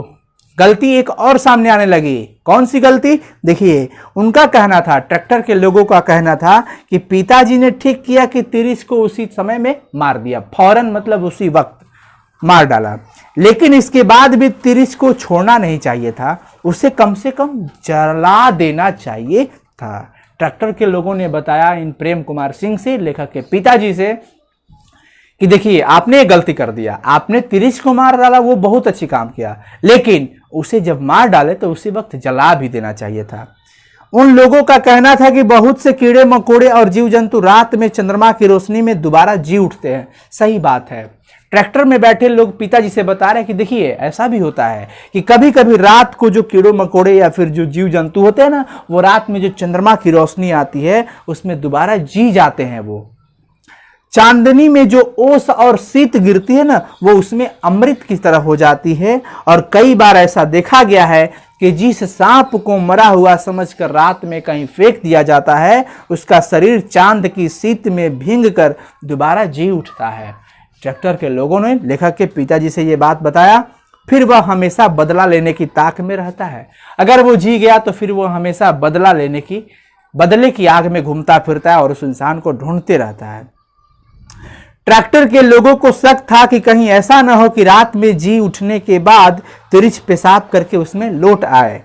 गलती एक और सामने आने लगी। कौन सी गलती? देखिए, उनका कहना था, ट्रैक्टर के लोगों का कहना था कि पिताजी ने ठीक किया कि तिरिच को उसी समय में मार दिया, फौरन मतलब उसी वक्त मार डाला। लेकिन इसके बाद भी तिरिच को छोड़ना नहीं चाहिए था, उसे कम से कम जला देना चाहिए था। ट्रैक्टर के लोगों ने बताया इन प्रेम कुमार सिंह से, लेखक के पिताजी से, कि देखिए आपने एक गलती कर दिया, आपने तिरिच को मार डाला, वो बहुत अच्छी काम किया, लेकिन उसे जब मार डाले तो उसी वक्त जला भी देना चाहिए था। उन लोगों का कहना था कि बहुत से कीड़े मकोड़े और जीव जंतु रात में चंद्रमा की रोशनी में दोबारा जी उठते हैं। सही बात है। ट्रैक्टर में बैठे लोग पिताजी से बता रहे हैं कि देखिए ऐसा भी होता है कि कभी कभी रात को जो कीड़े मकोड़े या फिर जो जीव जंतु होते हैं ना, वो रात में जो चंद्रमा की रोशनी आती है उसमें दोबारा जी जाते हैं। वो चांदनी में जो ओस और शीत गिरती है ना, वो उसमें अमृत की तरह हो जाती है। और कई बार ऐसा देखा गया है कि जिस सांप को मरा हुआ समझकर रात में कहीं फेंक दिया जाता है, उसका शरीर चांद की शीत में भींग कर दोबारा जी उठता है। ट्रैक्टर के लोगों ने लेखक के पिताजी से ये बात बताया। फिर वह हमेशा बदला लेने की ताक में रहता है। अगर वो जी गया तो फिर वो हमेशा बदले की आग में घूमता फिरता है और उस इंसान को ढूंढते रहता है। ट्रैक्टर के लोगों को शक था कि कहीं ऐसा न हो कि रात में जी उठने के बाद तिरिच पेशाब करके उसमें लौट आए।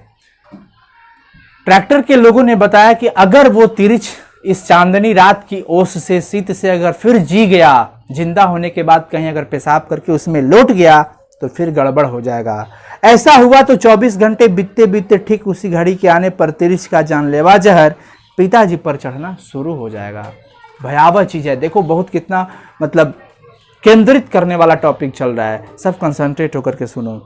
ट्रैक्टर के लोगों ने बताया कि अगर वो तिरिच इस चांदनी रात की ओस से शीत से अगर फिर जी गया, जिंदा होने के बाद कहीं अगर पेशाब करके उसमें लौट गया तो फिर गड़बड़ हो जाएगा। ऐसा हुआ तो 24 घंटे बीतते बीतते ठीक उसी घड़ी के आने पर तिरिच का जानलेवा जहर पिताजी पर चढ़ना शुरू हो जाएगा। भयावह चीज है। देखो बहुत कितना मतलब केंद्रित करने वाला टॉपिक चल रहा है, सब कंसंट्रेट होकर के सुनो।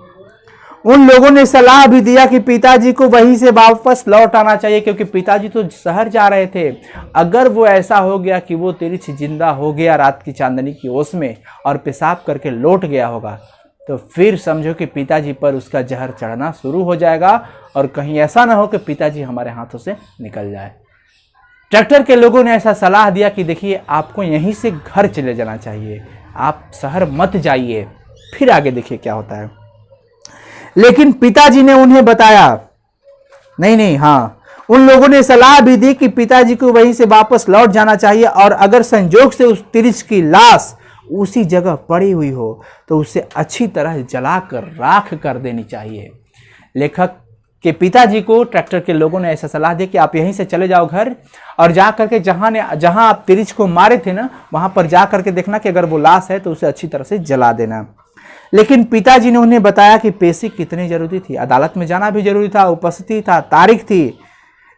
उन लोगों ने सलाह भी दिया कि पिताजी को वहीं से वापस लौट आना चाहिए, क्योंकि पिताजी तो शहर जा रहे थे। अगर वो ऐसा हो गया कि वो तिरिच जिंदा हो गया रात की चांदनी की ओस में और पेशाब करके लौट गया होगा, तो फिर समझो कि पिताजी पर उसका जहर चढ़ना शुरू हो जाएगा और कहीं ऐसा ना हो कि पिताजी हमारे हाथों से निकल जाए। ट्रैक्टर के लोगों ने ऐसा सलाह दिया कि देखिए आपको यहीं से घर चले जाना चाहिए, आप शहर मत जाइए। फिर आगे देखिए क्या होता है। लेकिन पिताजी ने उन्हें बताया नहीं, उन लोगों ने सलाह भी दी कि पिताजी को वहीं से वापस लौट जाना चाहिए और अगर संजोग से उस तिरिच की लाश उसी जगह पड़ी हुई हो तो उसे अच्छी तरह जलाकर राख कर देनी चाहिए। लेखक के पिताजी को ट्रैक्टर के लोगों ने ऐसा सलाह दी कि आप यहीं से चले जाओ घर और जा करके जहां आप तिरिच को मारे थे ना, वहां पर जा करके देखना कि अगर वो लाश है तो उसे अच्छी तरह से जला देना। लेकिन पिताजी ने उन्हें बताया कि पेशी कितनी जरूरी थी, अदालत में जाना भी जरूरी था, उपस्थिति था, तारीख थी,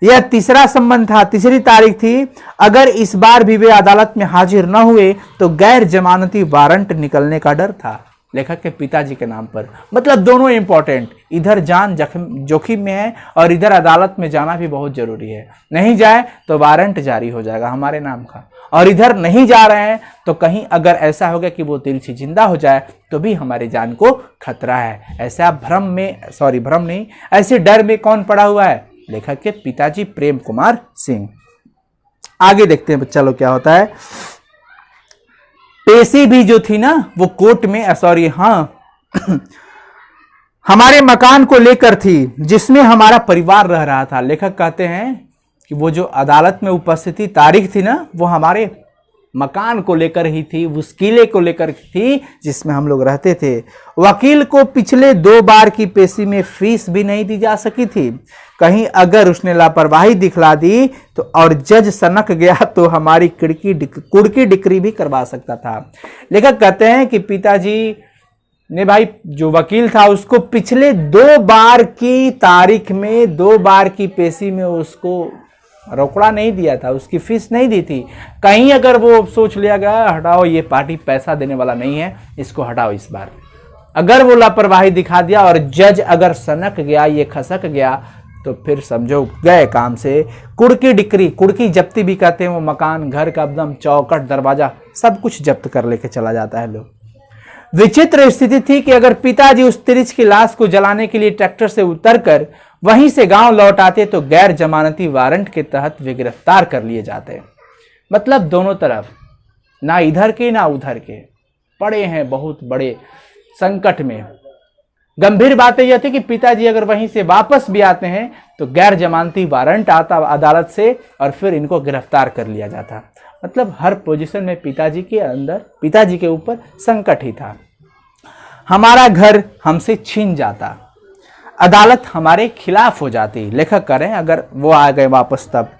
यह तीसरा संबंध था, तीसरी तारीख थी। अगर इस बार भी वे अदालत में हाजिर न हुए तो गैर जमानती वारंट निकलने का डर था लेखक के पिताजी के नाम पर। मतलब दोनों इंपॉर्टेंट, इधर जान जोखिम में है और इधर अदालत में जाना भी बहुत जरूरी है। नहीं जाए तो वारंट जारी हो जाएगा हमारे नाम का, और इधर नहीं जा रहे हैं तो कहीं अगर ऐसा हो गया कि वो तिरिच जिंदा हो जाए तो भी हमारी जान को खतरा है। ऐसा भ्रम नहीं, ऐसे डर में कौन पड़ा हुआ है? लेखक के पिताजी प्रेम कुमार सिंह। आगे देखते हैं बच्चा लोग क्या होता है। पेशी भी जो थी ना वो कोर्ट में हमारे मकान को लेकर थी जिसमें हमारा परिवार रह रहा था। लेखक कहते हैं कि वो जो अदालत में उपस्थिति तारीख थी ना, वो हमारे मकान को लेकर ही थी, उस किले को लेकर थी जिसमें हम लोग रहते थे। वकील को पिछले 2 बार की पेशी में फीस भी नहीं दी जा सकी थी। कहीं अगर उसने लापरवाही दिखला दी तो और जज सनक गया तो हमारी कुड़की डिक्री भी करवा सकता था। लेखक कहते हैं कि पिताजी ने भाई जो वकील था उसको पिछले 2 बार की तारीख में 2 बार की पेशी में उसको रोकड़ा नहीं दिया था, उसकी फीस नहीं दी थी। कहीं अगर वो सोच लिया गया हटाओ ये पार्टी पैसा देने वाला नहीं है, इसको हटाओ इस बार, अगर वो लापरवाही दिखा दिया और जज अगर सनक गया, ये खसक गया, तो फिर समझो गए काम से। कुड़की जब्ती भी कहते हैं, वो मकान घर का एकदम चौकट दरवाजा सब कुछ जब्त कर लेके चला जाता है लोग। विचित्र स्थिति थी कि अगर पिताजी उस तिरिच की लाश को जलाने के लिए ट्रैक्टर से उतरकर वहीं से गांव लौट आते तो गैर जमानती वारंट के तहत वे गिरफ्तार कर लिए जाते। मतलब दोनों तरफ, ना इधर के ना उधर के, पड़े हैं बहुत बड़े संकट में। गंभीर बात यह थी कि पिताजी अगर वहीं से वापस भी आते हैं तो गैर जमानती वारंट आता अदालत से और फिर इनको गिरफ्तार कर लिया जाता। मतलब हर पोजीशन में पिताजी के ऊपर संकट ही था। हमारा घर हमसे छीन जाता, अदालत हमारे खिलाफ हो जाती, लेखक करें अगर वो आ गए वापस तब।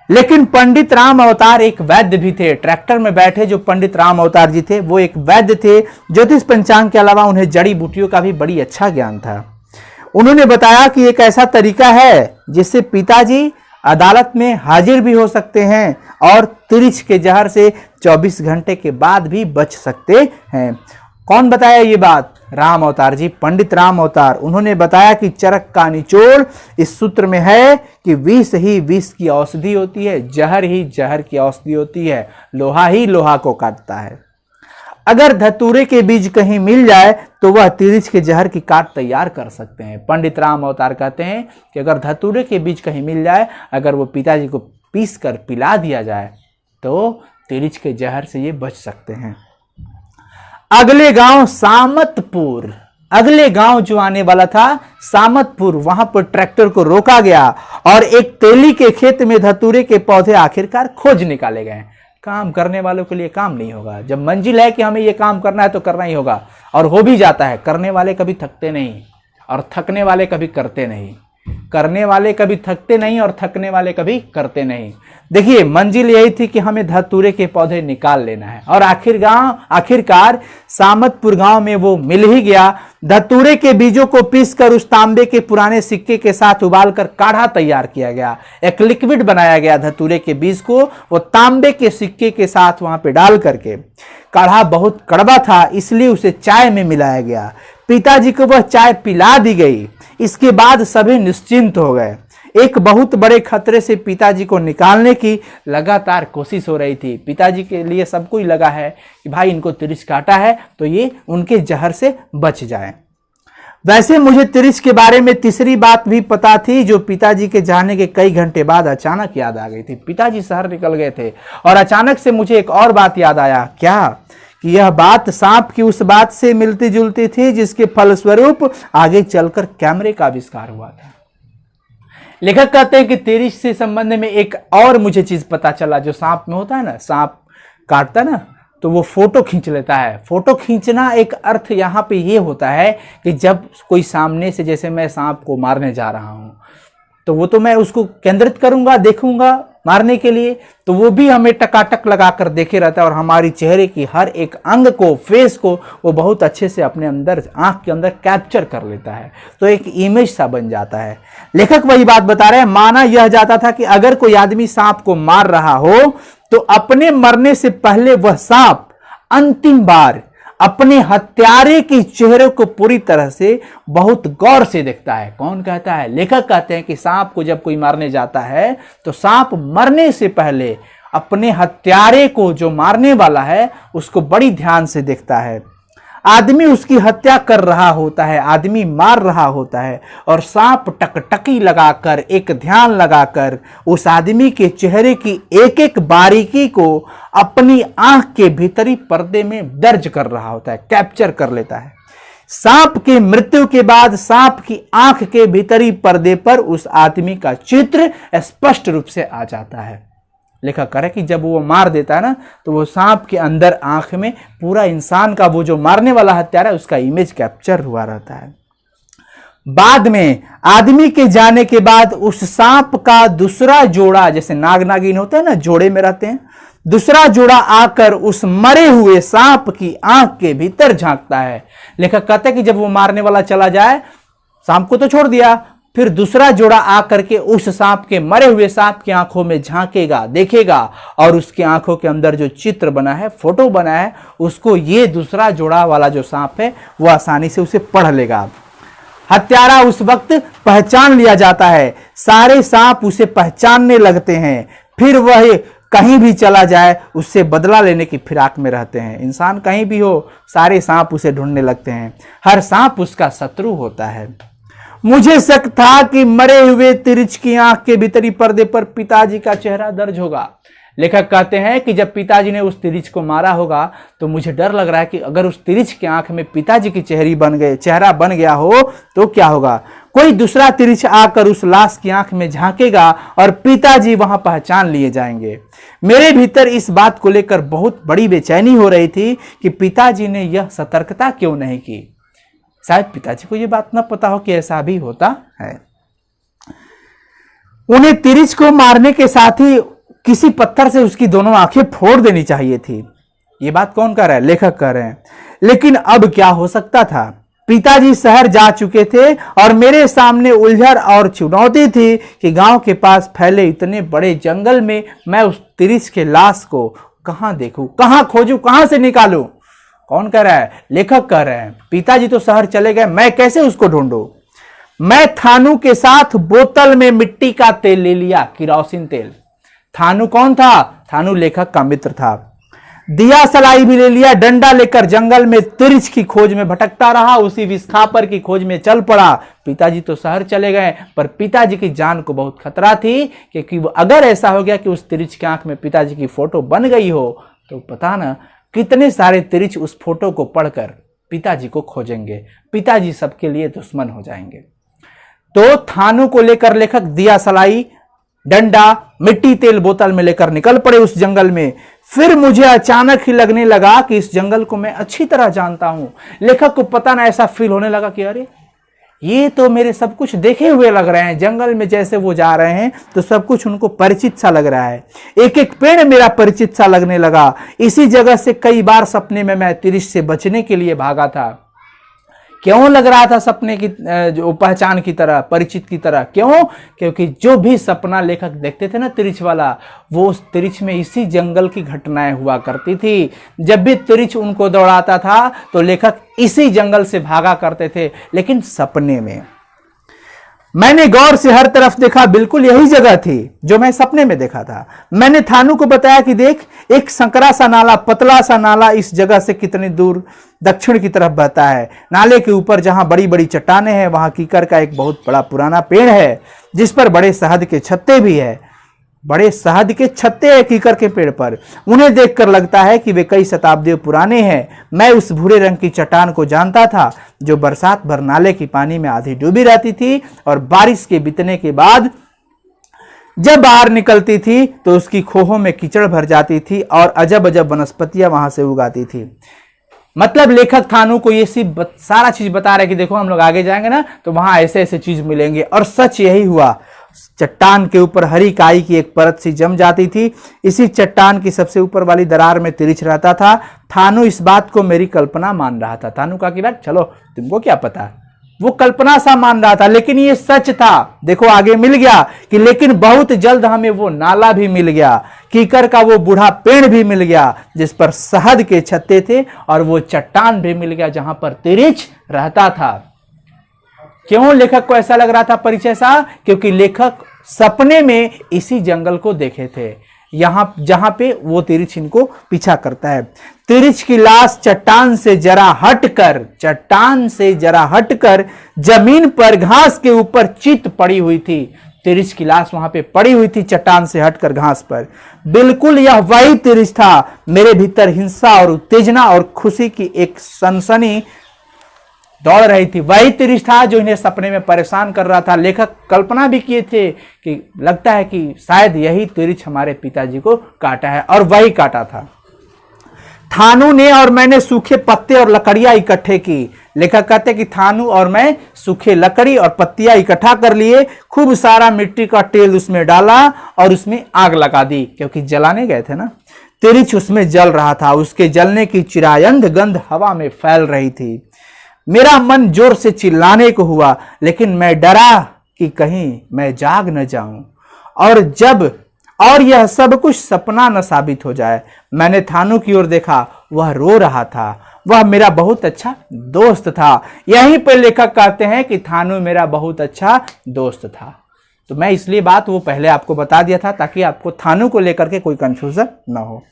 लेकिन पंडित राम अवतार एक वैद्य भी थे। ट्रैक्टर में बैठे जो पंडित राम अवतार जी थे वो एक वैद्य थे। ज्योतिष पंचांग के अलावा उन्हें जड़ी बूटियों का भी बड़ी अच्छा ज्ञान था। उन्होंने बताया कि एक ऐसा तरीका है जिससे पिताजी अदालत में हाजिर भी हो सकते हैं और तिरिछ के जहर से 24 घंटे के बाद भी बच सकते हैं। कौन बताया ये बात? राम अवतार जी, पंडित राम अवतार। उन्होंने बताया कि चरक का निचोड़ इस सूत्र में है कि विष ही विष की औषधि होती है, जहर ही जहर की औषधि होती है, लोहा ही लोहा को काटता है। अगर धतूरे के बीज कहीं मिल जाए तो वह तिरिछ के जहर की काट तैयार कर सकते हैं। पंडित राम अवतार कहते हैं कि अगर धतूरे के बीज कहीं मिल जाए, अगर वो पिताजी को पीस कर पिला दिया जाए तो तिरिछ के जहर से ये बच सकते हैं। अगले गांव सामतपुर, अगले गांव जो आने वाला था सामतपुर, वहां पर ट्रैक्टर को रोका गया और एक तेली के खेत में धतूरे के पौधे आखिरकार खोज निकाले गए। काम करने वालों के लिए काम नहीं होगा। जब मंजिल है कि हमें ये काम करना है तो करना ही होगा, और हो भी जाता है। करने वाले कभी थकते नहीं और थकने वाले कभी करते नहीं। करने वाले कभी थकते नहीं और थकने वाले कभी करते नहीं। देखिए, मंजिल यही थी कि हमें धतूरे के पौधे निकाल लेना है, और आखिरकार सामतपुर गांव में वो मिल ही गया। धतूरे के बीजों को पीसकर उस तांबे के पुराने सिक्के के साथ उबालकर काढ़ा तैयार किया गया। एक लिक्विड बनाया गया धतूरे के बीज को वो तांबे के सिक्के के साथ वहां पे डाल करके। काढ़ा बहुत कड़वा था, इसलिए उसे चाय में मिलाया गया। पिताजी को वह चाय पिला दी गई। इसके बाद सभी निश्चिंत हो गए। एक बहुत बड़े खतरे से पिताजी को निकालने की लगातार कोशिश हो रही थी। पिताजी के लिए सबको ही लगा है कि भाई इनको तिरिछ काटा है तो ये उनके जहर से बच जाए। वैसे मुझे तिरिछ के बारे में तीसरी बात भी पता थी जो पिताजी के जाने के कई घंटे बाद अचानक याद आ गई थी। पिताजी शहर निकल गए थे और अचानक से मुझे एक और बात याद आया। क्या? कि यह बात सांप की उस बात से मिलती जुलती थी जिसके फलस्वरूप आगे चलकर कैमरे का आविष्कार हुआ था। लेखक कहते हैं कि तिरिछ से संबंध में एक और मुझे चीज पता चला। जो सांप में होता है ना, सांप काटता है ना तो वो फोटो खींच लेता है। फोटो खींचना एक अर्थ यहाँ पे ये होता है कि जब कोई सामने से, जैसे मैं सांप को मारने जा रहा हूं तो वो तो मैं उसको केंद्रित करूंगा, देखूंगा मारने के लिए, तो वो भी हमें टकाटक लगाकर देखे रहता है और हमारी चेहरे की हर एक अंग को, फेस को वो बहुत अच्छे से अपने अंदर, आंख के अंदर कैप्चर कर लेता है। तो एक इमेज सा बन जाता है। लेखक वही बात बता रहे हैं। माना यह जाता था कि अगर कोई आदमी सांप को मार रहा हो तो अपने मरने से पहले वह सांप अंतिम बार अपने हत्यारे के चेहरे को पूरी तरह से बहुत गौर से देखता है। कौन कहता है? लेखक कहते हैं कि सांप को जब कोई मारने जाता है तो सांप मरने से पहले अपने हत्यारे को, जो मारने वाला है, उसको बड़ी ध्यान से देखता है। आदमी उसकी हत्या कर रहा होता है, आदमी मार रहा होता है, और सांप टकटकी लगाकर, एक ध्यान लगाकर उस आदमी के चेहरे की एक एक बारीकी को अपनी आंख के भीतरी पर्दे में दर्ज कर रहा होता है, कैप्चर कर लेता है। सांप के मृत्यु के बाद सांप की आंख के भीतरी पर्दे पर उस आदमी का चित्र स्पष्ट रूप से आ जाता है। लेखक करे कि जब वो मार देता है ना तो वो सांप के अंदर आंख में पूरा इंसान का, वो जो मारने वाला हत्यारा है, उसका इमेज कैप्चर हुआ रहता है। बाद में आदमी के जाने के बाद उस सांप का दूसरा जोड़ा, जैसे नाग नागिन होता है ना, जोड़े में रहते हैं, दूसरा जोड़ा आकर उस मरे हुए सांप की आंख के भीतर झांकता है। लेखक कहते हैं कि जब वो मारने वाला चला जाए, सांप को तो छोड़ दिया, फिर दूसरा जोड़ा आकर के उस सांप के, मरे हुए सांप की आंखों में झांकेगा, देखेगा, और उसकी आंखों के अंदर जो चित्र बना है, फोटो बना है, उसको ये दूसरा जोड़ा वाला जो सांप है वो आसानी से उसे पढ़ लेगा। हत्यारा उस वक्त पहचान लिया जाता है। सारे सांप उसे पहचानने लगते हैं। फिर वह कहीं भी चला जाए उससे बदला लेने की फिराक में रहते हैं। इंसान कहीं भी हो, सारे सांप उसे ढूंढने लगते हैं। हर सांप उसका शत्रु होता है। मुझे शक था कि मरे हुए तिरिछ की आंख के भीतरी पर्दे पर पिताजी का चेहरा दर्ज होगा। लेखक कहते हैं कि जब पिताजी ने उस तिरिच को मारा होगा तो मुझे डर लग रहा है कि अगर उस तिरिच की आंख में पिताजी की चेहरा बन गया हो तो क्या होगा। कोई दूसरा तिरिच आकर उस लाश की आंख में झांकेगा और पिताजी वहां पहचान लिए जाएंगे। मेरे भीतर इस बात को लेकर बहुत बड़ी बेचैनी हो रही थी कि पिताजी ने यह सतर्कता क्यों नहीं की। शायद पिताजी को यह बात न पता हो कि ऐसा भी होता है। उन्हें तिरिच को मारने के साथ ही किसी पत्थर से उसकी दोनों आंखें फोड़ देनी चाहिए थी। यह बात कौन कह रहा है? लेखक कह रहे हैं। लेकिन अब क्या हो सकता था? पिताजी शहर जा चुके थे और मेरे सामने उलझन और चुनौती थी कि गांव के पास फैले इतने बड़े जंगल में मैं उस तिरिच के लाश को कहां देखूं, कहां खोजूं, कहां से निकालूं। कौन कह रहा है? लेखक कह रहे हैं। पिताजी तो शहर चले गए, मैं कैसे उसको ढूंढूं? मैं थानू के साथ बोतल में मिट्टी का तेल ले लिया, किरोसिन तेल। थानू कौन था? थानू लेखक का मित्र था। दिया सलाई भी ले लिया, डंडा लेकर जंगल में तिरिच की खोज में भटकता रहा, उसी विस्खापर की खोज में चल पड़ा। पिताजी तो शहर चले गए, पर पिताजी की जान को बहुत खतरा थी क्योंकि अगर ऐसा हो गया कि उस तिरिच की आंख में पिताजी की फोटो बन गई हो तो पता ना कितने सारे तिरिच उस फोटो को पढ़कर पिताजी को खोजेंगे। पिताजी सबके लिए दुश्मन हो जाएंगे। तो थानू को लेकर लेखक दिया सलाई, डंडा, मिट्टी तेल बोतल में लेकर निकल पड़े उस जंगल में। फिर मुझे अचानक ही लगने लगा कि इस जंगल को मैं अच्छी तरह जानता हूं। लेखक को पता ना ऐसा फील होने लगा कि अरे ये तो मेरे सब कुछ देखे हुए लग रहे हैं। जंगल में जैसे वो जा रहे हैं तो सब कुछ उनको परिचित सा लग रहा है। एक एक पेड़ मेरा परिचित सा लगने लगा। इसी जगह से कई बार सपने में मैं तिरिच से बचने के लिए भागा था। क्यों लग रहा था सपने की जो पहचान की तरह, परिचित की तरह? क्यों? क्योंकि जो भी सपना लेखक देखते थे ना तिरिच वाला, वो उस तिरिच में इसी जंगल की घटनाएं हुआ करती थी। जब भी तिरिच उनको दौड़ाता था तो लेखक इसी जंगल से भागा करते थे, लेकिन सपने में। मैंने गौर से हर तरफ देखा, बिल्कुल यही जगह थी जो मैं सपने में देखा था। मैंने थानू को बताया कि देख, एक संकरा सा नाला, पतला सा नाला इस जगह से कितनी दूर दक्षिण की तरफ बहता है। नाले के ऊपर जहां बड़ी बड़ी चट्टानें हैं वहां कीकर का एक बहुत बड़ा पुराना पेड़ है जिस पर बड़े शहद के छत्ते भी है। बड़े शहद के छत्ते हैं कीकर के पेड़ पर। उन्हें देखकर लगता है कि वे कई शताब्दियों पुराने हैं। मैं उस भूरे रंग की चट्टान को जानता था जो बरसात भर नाले की पानी में आधी डूबी रहती थी और बारिश के बीतने के बाद जब बाहर निकलती थी तो उसकी खोहों में कीचड़ भर जाती थी और अजब अजब वनस्पतियां वहां से उगाती थी। मतलब लेखक थानू को ये सारा चीज बता रहे कि देखो हम लोग आगे जाएंगे ना तो वहां ऐसे ऐसे चीज मिलेंगे। और सच यही हुआ। चट्टान के ऊपर हरी काई की एक परत सी जम जाती थी। इसी चट्टान की सबसे ऊपर वाली दरार में तिरिच रहता था। थानू इस बात को मेरी कल्पना मान रहा था। थानू कहा कि भाई चलो, तुमको क्या पता। वो कल्पना सा मान रहा था, लेकिन ये सच था। देखो आगे मिल गया कि लेकिन बहुत जल्द हमें वो नाला भी मिल गया, कीकर का वो बूढ़ा पेड़ भी मिल गया जिस पर शहद के छत्ते थे, और वो चट्टान भी मिल गया जहां पर तिरिच रहता था। क्यों लेखक को ऐसा लग रहा था परिचय सा? क्योंकि लेखक सपने में इसी जंगल को देखे थे, जहां पे वो तिरिच इनको पीछा करता है। तिरिच की लाश चट्टान से जरा हटकर जमीन पर घास के ऊपर चित पड़ी हुई थी। तिरिच की लाश वहां पे पड़ी हुई थी चट्टान से हटकर घास पर। बिल्कुल यह वही तिरिच था। मेरे भीतर हिंसा और उत्तेजना और खुशी की एक सनसनी दौड़ रही थी। वही तिरिच था जो इन्हें सपने में परेशान कर रहा था। लेखक कल्पना भी किए थे कि लगता है कि शायद यही तिरिच हमारे पिताजी को काटा है, और वही काटा था। थानू ने और मैंने सूखे पत्ते और लकड़ियां इकट्ठे की। लेखक कहते कि थानू और मैं सूखे लकड़ी और पत्तियां इकट्ठा कर लिए, खूब सारा मिट्टी का तेल उसमें डाला और उसमें आग लगा दी, क्योंकि जलाने गए थे ना। तिरिच उसमें जल रहा था। उसके जलने की चिरायंध गंध हवा में फैल रही थी। मेरा मन जोर से चिल्लाने को हुआ, लेकिन मैं डरा कि कहीं मैं जाग न जाऊं और यह सब कुछ सपना न साबित हो जाए। मैंने थानू की ओर देखा, वह रो रहा था। वह मेरा बहुत अच्छा दोस्त था। यहीं पर लेखक कहते हैं कि थानू मेरा बहुत अच्छा दोस्त था। तो मैं इसलिए बात वो पहले आपको बता दिया था ताकि आपको थानू को लेकर के कोई कंफ्यूजन न हो।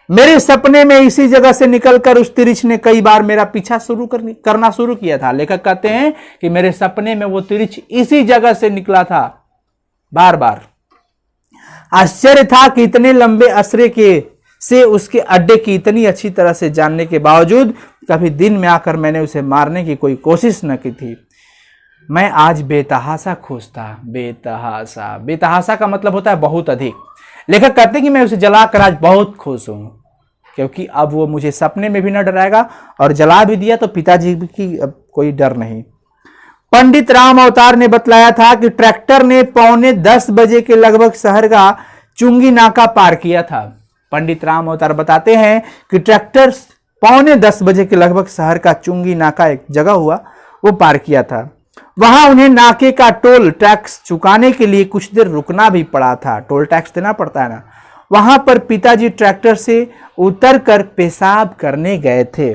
मेरे सपने में इसी जगह से निकलकर उस तिरिच ने कई बार मेरा पीछा करना शुरू किया था। लेखक कहते हैं कि मेरे सपने में वो तिरिच इसी जगह से निकला था बार बार। आश्चर्य था कि इतने लंबे असरे के से उसके अड्डे की इतनी अच्छी तरह से जानने के बावजूद कभी दिन में आकर मैंने उसे मारने की कोई कोशिश न की थी। मैं आज बेतहासा खुश था। बेतहासा, बेतहासा का मतलब होता है बहुत अधिक। लेखक कहते हैं कि मैं उसे जलाकर आज बहुत खुश हूं, क्योंकि अब वो मुझे सपने में भी न डराएगा, और जला भी दिया तो पिताजी की अब कोई डर नहीं। पंडित राम अवतार ने बतलाया था कि ट्रैक्टर ने 9:45 बजे के लगभग शहर का चुंगी नाका पार किया था। पंडित राम अवतार बताते हैं कि ट्रैक्टर 9:45 बजे के लगभग शहर का चुंगी नाका एक जगह हुआ, वो पार किया था। वहां उन्हें नाके का टोल टैक्स चुकाने के लिए कुछ देर रुकना भी पड़ा था। टोल टैक्स देना पड़ता है ना। वहां पर पिताजी ट्रैक्टर से उतरकर पेशाब करने गए थे।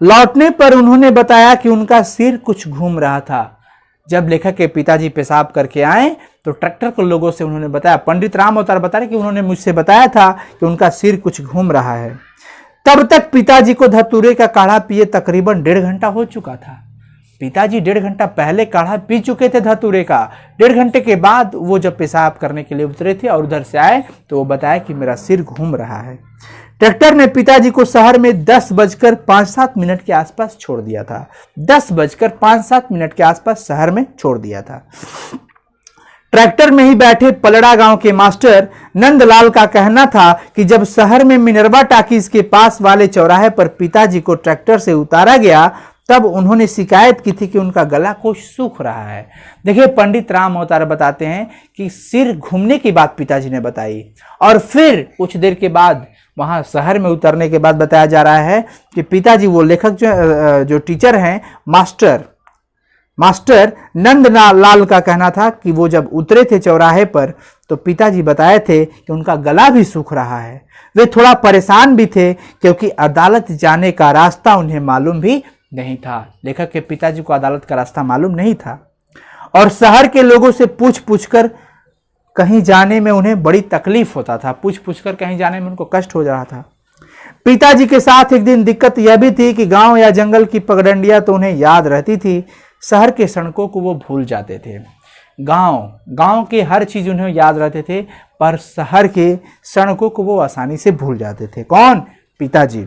लौटने पर उन्होंने बताया कि उनका सिर कुछ घूम रहा था। जब लेखक के पिताजी पेशाब करके आए तो ट्रैक्टर के लोगों से उन्होंने बताया, पंडित राम अवतार बता रहे कि उन्होंने मुझसे बताया था कि उनका सिर कुछ घूम रहा है। तब तक पिताजी को धतूरे का काढ़ा पिए तकरीबन 1.5 घंटा हो चुका था। पिताजी 1.5 घंटा पहले काढ़ा पी चुके थे धतूरे का। 1.5 घंटे के बाद वो जब पेशाब करने के लिए उतरे थे और उधर से आए तो वो बताया कि मेरा सिर घूम रहा है। ट्रैक्टर ने पिताजी को शहर में 10:05 के आसपास छोड़ दिया था। 10:05 के आसपास शहर में छोड़ दिया था। ट्रैक्टर में ही बैठे पलड़ा गांव के मास्टर नंदलाल का कहना था कि जब शहर में मिनरवा टाकीज के पास वाले चौराहे पर पिताजी को ट्रैक्टर से उतारा गया तब उन्होंने शिकायत की थी कि उनका गला कुछ सूख रहा है। देखिए, पंडित राम अवतार बताते हैं कि सिर घूमने की बात पिताजी ने बताई, और फिर कुछ देर के बाद वहां शहर में उतरने के बाद बताया जा रहा है कि पिताजी, वो लेखक जो टीचर हैं, मास्टर नंदलाल का कहना था कि वो जब उतरे थे चौराहे पर तो पिताजी बताए थे कि उनका गला भी सूख रहा है। वे थोड़ा परेशान भी थे क्योंकि अदालत जाने का रास्ता उन्हें मालूम भी नहीं था। लेखक के पिताजी को अदालत का रास्ता मालूम नहीं था और शहर के लोगों से पूछ कर कहीं जाने में उन्हें बड़ी तकलीफ होता था। पूछ कर कहीं जाने में उनको कष्ट हो रहा था। पिताजी के साथ एक दिन दिक्कत यह भी थी कि गांव या जंगल की पगडंडियां तो उन्हें याद रहती थी, शहर के सड़कों को वो भूल जाते थे। गांव के हर चीज उन्हें याद रहते थे, पर शहर के सड़कों को वो आसानी से भूल जाते थे। कौन? पिताजी।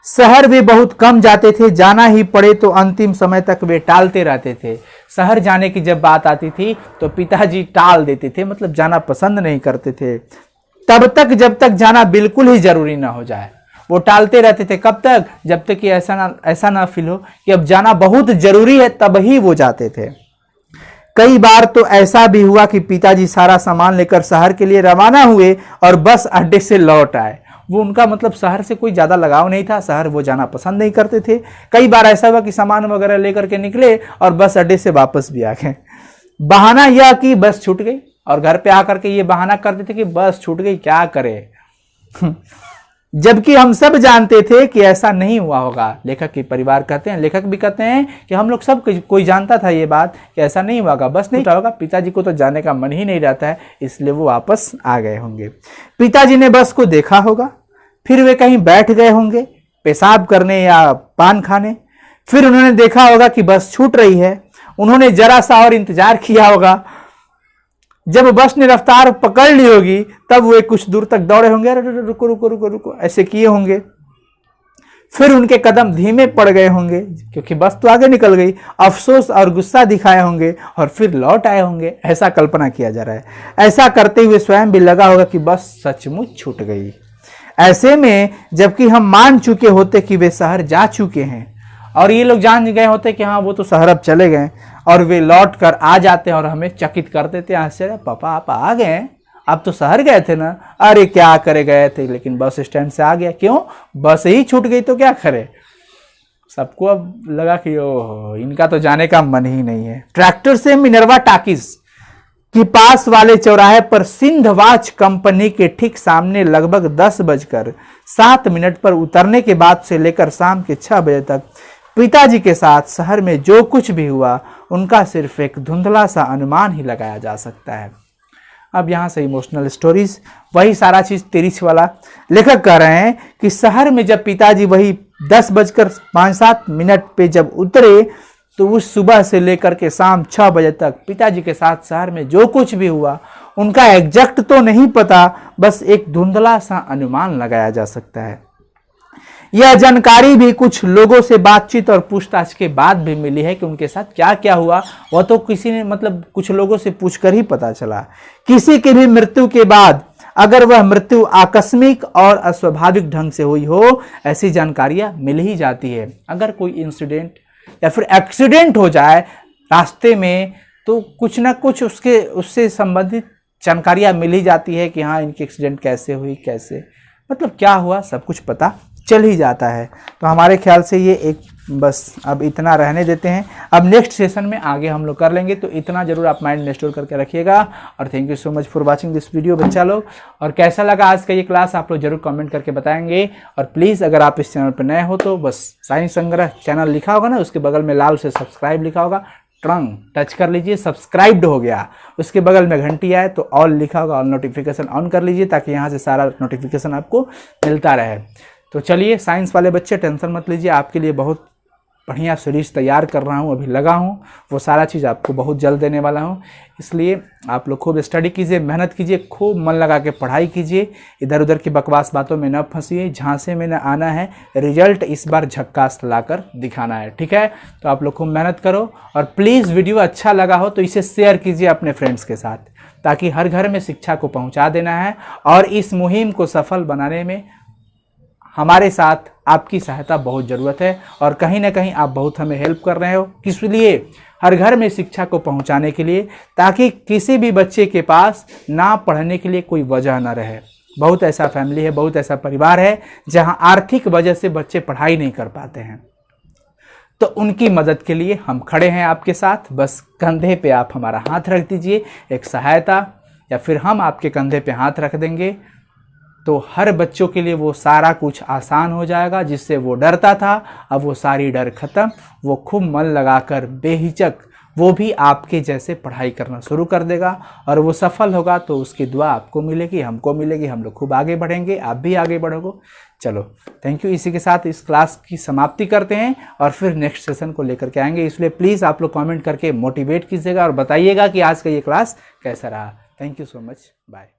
शहर वे बहुत कम जाते थे, जाना ही पड़े तो अंतिम समय तक वे टालते रहते थे। शहर जाने की जब बात आती थी तो पिताजी टाल देते थे, मतलब जाना पसंद नहीं करते थे। तब तक जब तक जाना बिल्कुल ही जरूरी ना हो जाए, वो टालते रहते थे। कब तक? जब तक कि ऐसा ना फील हो कि अब जाना बहुत जरूरी है, तब ही वो जाते थे। कई बार तो ऐसा भी हुआ कि पिताजी सारा सामान लेकर शहर के लिए रवाना हुए और बस अड्डे से लौट आए। वो उनका मतलब शहर से कोई ज्यादा लगाव नहीं था, शहर वो जाना पसंद नहीं करते थे। कई बार ऐसा हुआ कि सामान वगैरह लेकर के निकले और बस अड्डे से वापस भी आ गए। बहाना यह कि बस छूट गई, और घर पे आकर के ये बहाना करते थे कि बस छूट गई, क्या करे। जबकि हम सब जानते थे कि ऐसा नहीं हुआ होगा। लेखक के परिवार कहते हैं, लेखक भी कहते हैं कि हम लोग सब कोई जानता था ये बात कि ऐसा नहीं हुआ होगा, बस नहीं होगा। पिताजी को तो जाने का मन ही नहीं रहता है, इसलिए वो वापस आ गए होंगे। पिताजी ने बस को देखा होगा, फिर वे कहीं बैठ गए होंगे पेशाब करने या पान खाने। फिर उन्होंने देखा होगा कि बस छूट रही है, उन्होंने जरा सा और इंतजार किया होगा। जब बस ने रफ्तार पकड़ ली होगी तब वे कुछ दूर तक दौड़े होंगे, रुको रुको रुको रुको ऐसे किए होंगे। फिर उनके कदम धीमे पड़ गए होंगे क्योंकि बस तो आगे निकल गई। अफसोस और गुस्सा दिखाए होंगे और फिर लौट आए होंगे, ऐसा कल्पना किया जा रहा है। ऐसा करते हुए स्वयं भी लगा होगा कि बस सचमुच छूट गई। ऐसे में जबकि हम मान चुके होते कि वे शहर जा चुके हैं और ये लोग जान गए होते कि हाँ वो तो शहर अब चले गए, और वे लौट कर आ जाते और हमें चकित कर देते, आश्चर्य, पापा आप आ गए, आप तो शहर गए थे ना। अरे क्या करे गए थे, लेकिन बस स्टैंड से आ गया। क्यों? बस ही छूट गई तो क्या करे। सबको अब लगा कि ओहो इनका तो जाने का मन ही नहीं है। ट्रैक्टर से मिनरवा टाकीज के पास वाले चौराहे पर सिंधवाच कंपनी के ठीक सामने लगभग 10:07 पर उतरने के बाद से लेकर शाम के 6 बजे तक पिताजी के साथ शहर में जो कुछ भी हुआ उनका सिर्फ एक धुंधला सा अनुमान ही लगाया जा सकता है। अब यहाँ से इमोशनल स्टोरीज, वही सारा चीज तिरिछ वाला। लेखक कह रहे हैं कि शहर में जब पिताजी वही 10:05 पे जब उतरे तो उस सुबह से लेकर के शाम 6 बजे तक पिताजी के साथ शहर में जो कुछ भी हुआ उनका एग्जैक्ट तो नहीं पता, बस एक धुंधला सा अनुमान लगाया जा सकता है। यह जानकारी भी कुछ लोगों से बातचीत और पूछताछ के बाद भी मिली है कि उनके साथ क्या क्या हुआ, वह तो किसी ने कुछ लोगों से पूछकर ही पता चला। किसी की भी मृत्यु के बाद अगर वह मृत्यु आकस्मिक और अस्वाभाविक ढंग से हुई हो, ऐसी जानकारियां मिल ही जाती है। अगर कोई इंसिडेंट या फिर एक्सीडेंट हो जाए रास्ते में, तो कुछ ना कुछ उससे संबंधित जानकारियां मिल ही जाती है कि हाँ, इनकी एक्सीडेंट कैसे हुई, कैसे क्या हुआ, सब कुछ पता चल ही जाता है। तो हमारे ख्याल से ये एक बस अब इतना रहने देते हैं। अब नेक्स्ट सेशन में आगे हम लोग कर लेंगे, तो इतना जरूर आप माइंड में स्टोर करके रखिएगा। और thank you so much for watching this video बच्चा लोग। और कैसा लगा आज का ये क्लास आप लोग जरूर कमेंट करके बताएंगे। और प्लीज़ अगर आप इस चैनल पर नए हो तो बस साइंस संग्रह चैनल लिखा होगा ना, उसके बगल में लाल से सब्सक्राइब लिखा होगा, ट्रंग टच कर लीजिए, सब्सक्राइब्ड हो गया। उसके बगल में घंटी आए तो ऑल लिखा होगा, ऑल नोटिफिकेशन ऑन कर लीजिए, ताकि यहाँ से सारा नोटिफिकेशन आपको मिलता रहे। तो चलिए साइंस वाले बच्चे टेंशन मत लीजिए, आपके लिए बहुत बढ़िया सीरीज तैयार कर रहा हूँ, अभी लगा हूँ, वो सारा चीज़ आपको बहुत जल्द देने वाला हूँ। इसलिए आप लोग खूब स्टडी कीजिए, मेहनत कीजिए, खूब मन लगा के पढ़ाई कीजिए, इधर उधर की बकवास बातों में न फंसिए। झांसे में न आना है, रिजल्ट इस बार झक्कास लाकर दिखाना है, ठीक है। तो आप लोग खूब मेहनत करो, और प्लीज़ वीडियो अच्छा लगा हो तो इसे शेयर कीजिए अपने फ्रेंड्स के साथ, ताकि हर घर में शिक्षा को पहुँचा देना है। और इस मुहिम को सफल बनाने में हमारे साथ आपकी सहायता बहुत ज़रूरत है, और कहीं ना कहीं आप बहुत हमें हेल्प कर रहे हो। किस लिए? हर घर में शिक्षा को पहुंचाने के लिए, ताकि किसी भी बच्चे के पास ना पढ़ने के लिए कोई वजह ना रहे। बहुत ऐसा फैमिली है, बहुत ऐसा परिवार है जहां आर्थिक वजह से बच्चे पढ़ाई नहीं कर पाते हैं। तो उनकी मदद के लिए हम खड़े हैं आपके साथ। बस कंधे पे आप हमारा हाथ रख दीजिए, एक सहायता, या फिर हम आपके कंधे पे हाथ रख देंगे, तो हर बच्चों के लिए वो सारा कुछ आसान हो जाएगा। जिससे वो डरता था, अब वो सारी डर खत्म, वो खूब मन लगाकर बेहिचक वो भी आपके जैसे पढ़ाई करना शुरू कर देगा। और वो सफल होगा तो उसकी दुआ आपको मिलेगी, हमको मिलेगी, हम लोग खूब आगे बढ़ेंगे, आप भी आगे बढ़ोगे। चलो थैंक यू। इसी के साथ इस क्लास की समाप्ति करते हैं, और फिर नेक्स्ट सेशन को लेकर के आएंगे। इसलिए प्लीज़ आप लोग कमेंट करके मोटिवेट कीजिएगा और बताइएगा कि आज का ये क्लास कैसा रहा। Thank you so much, bye.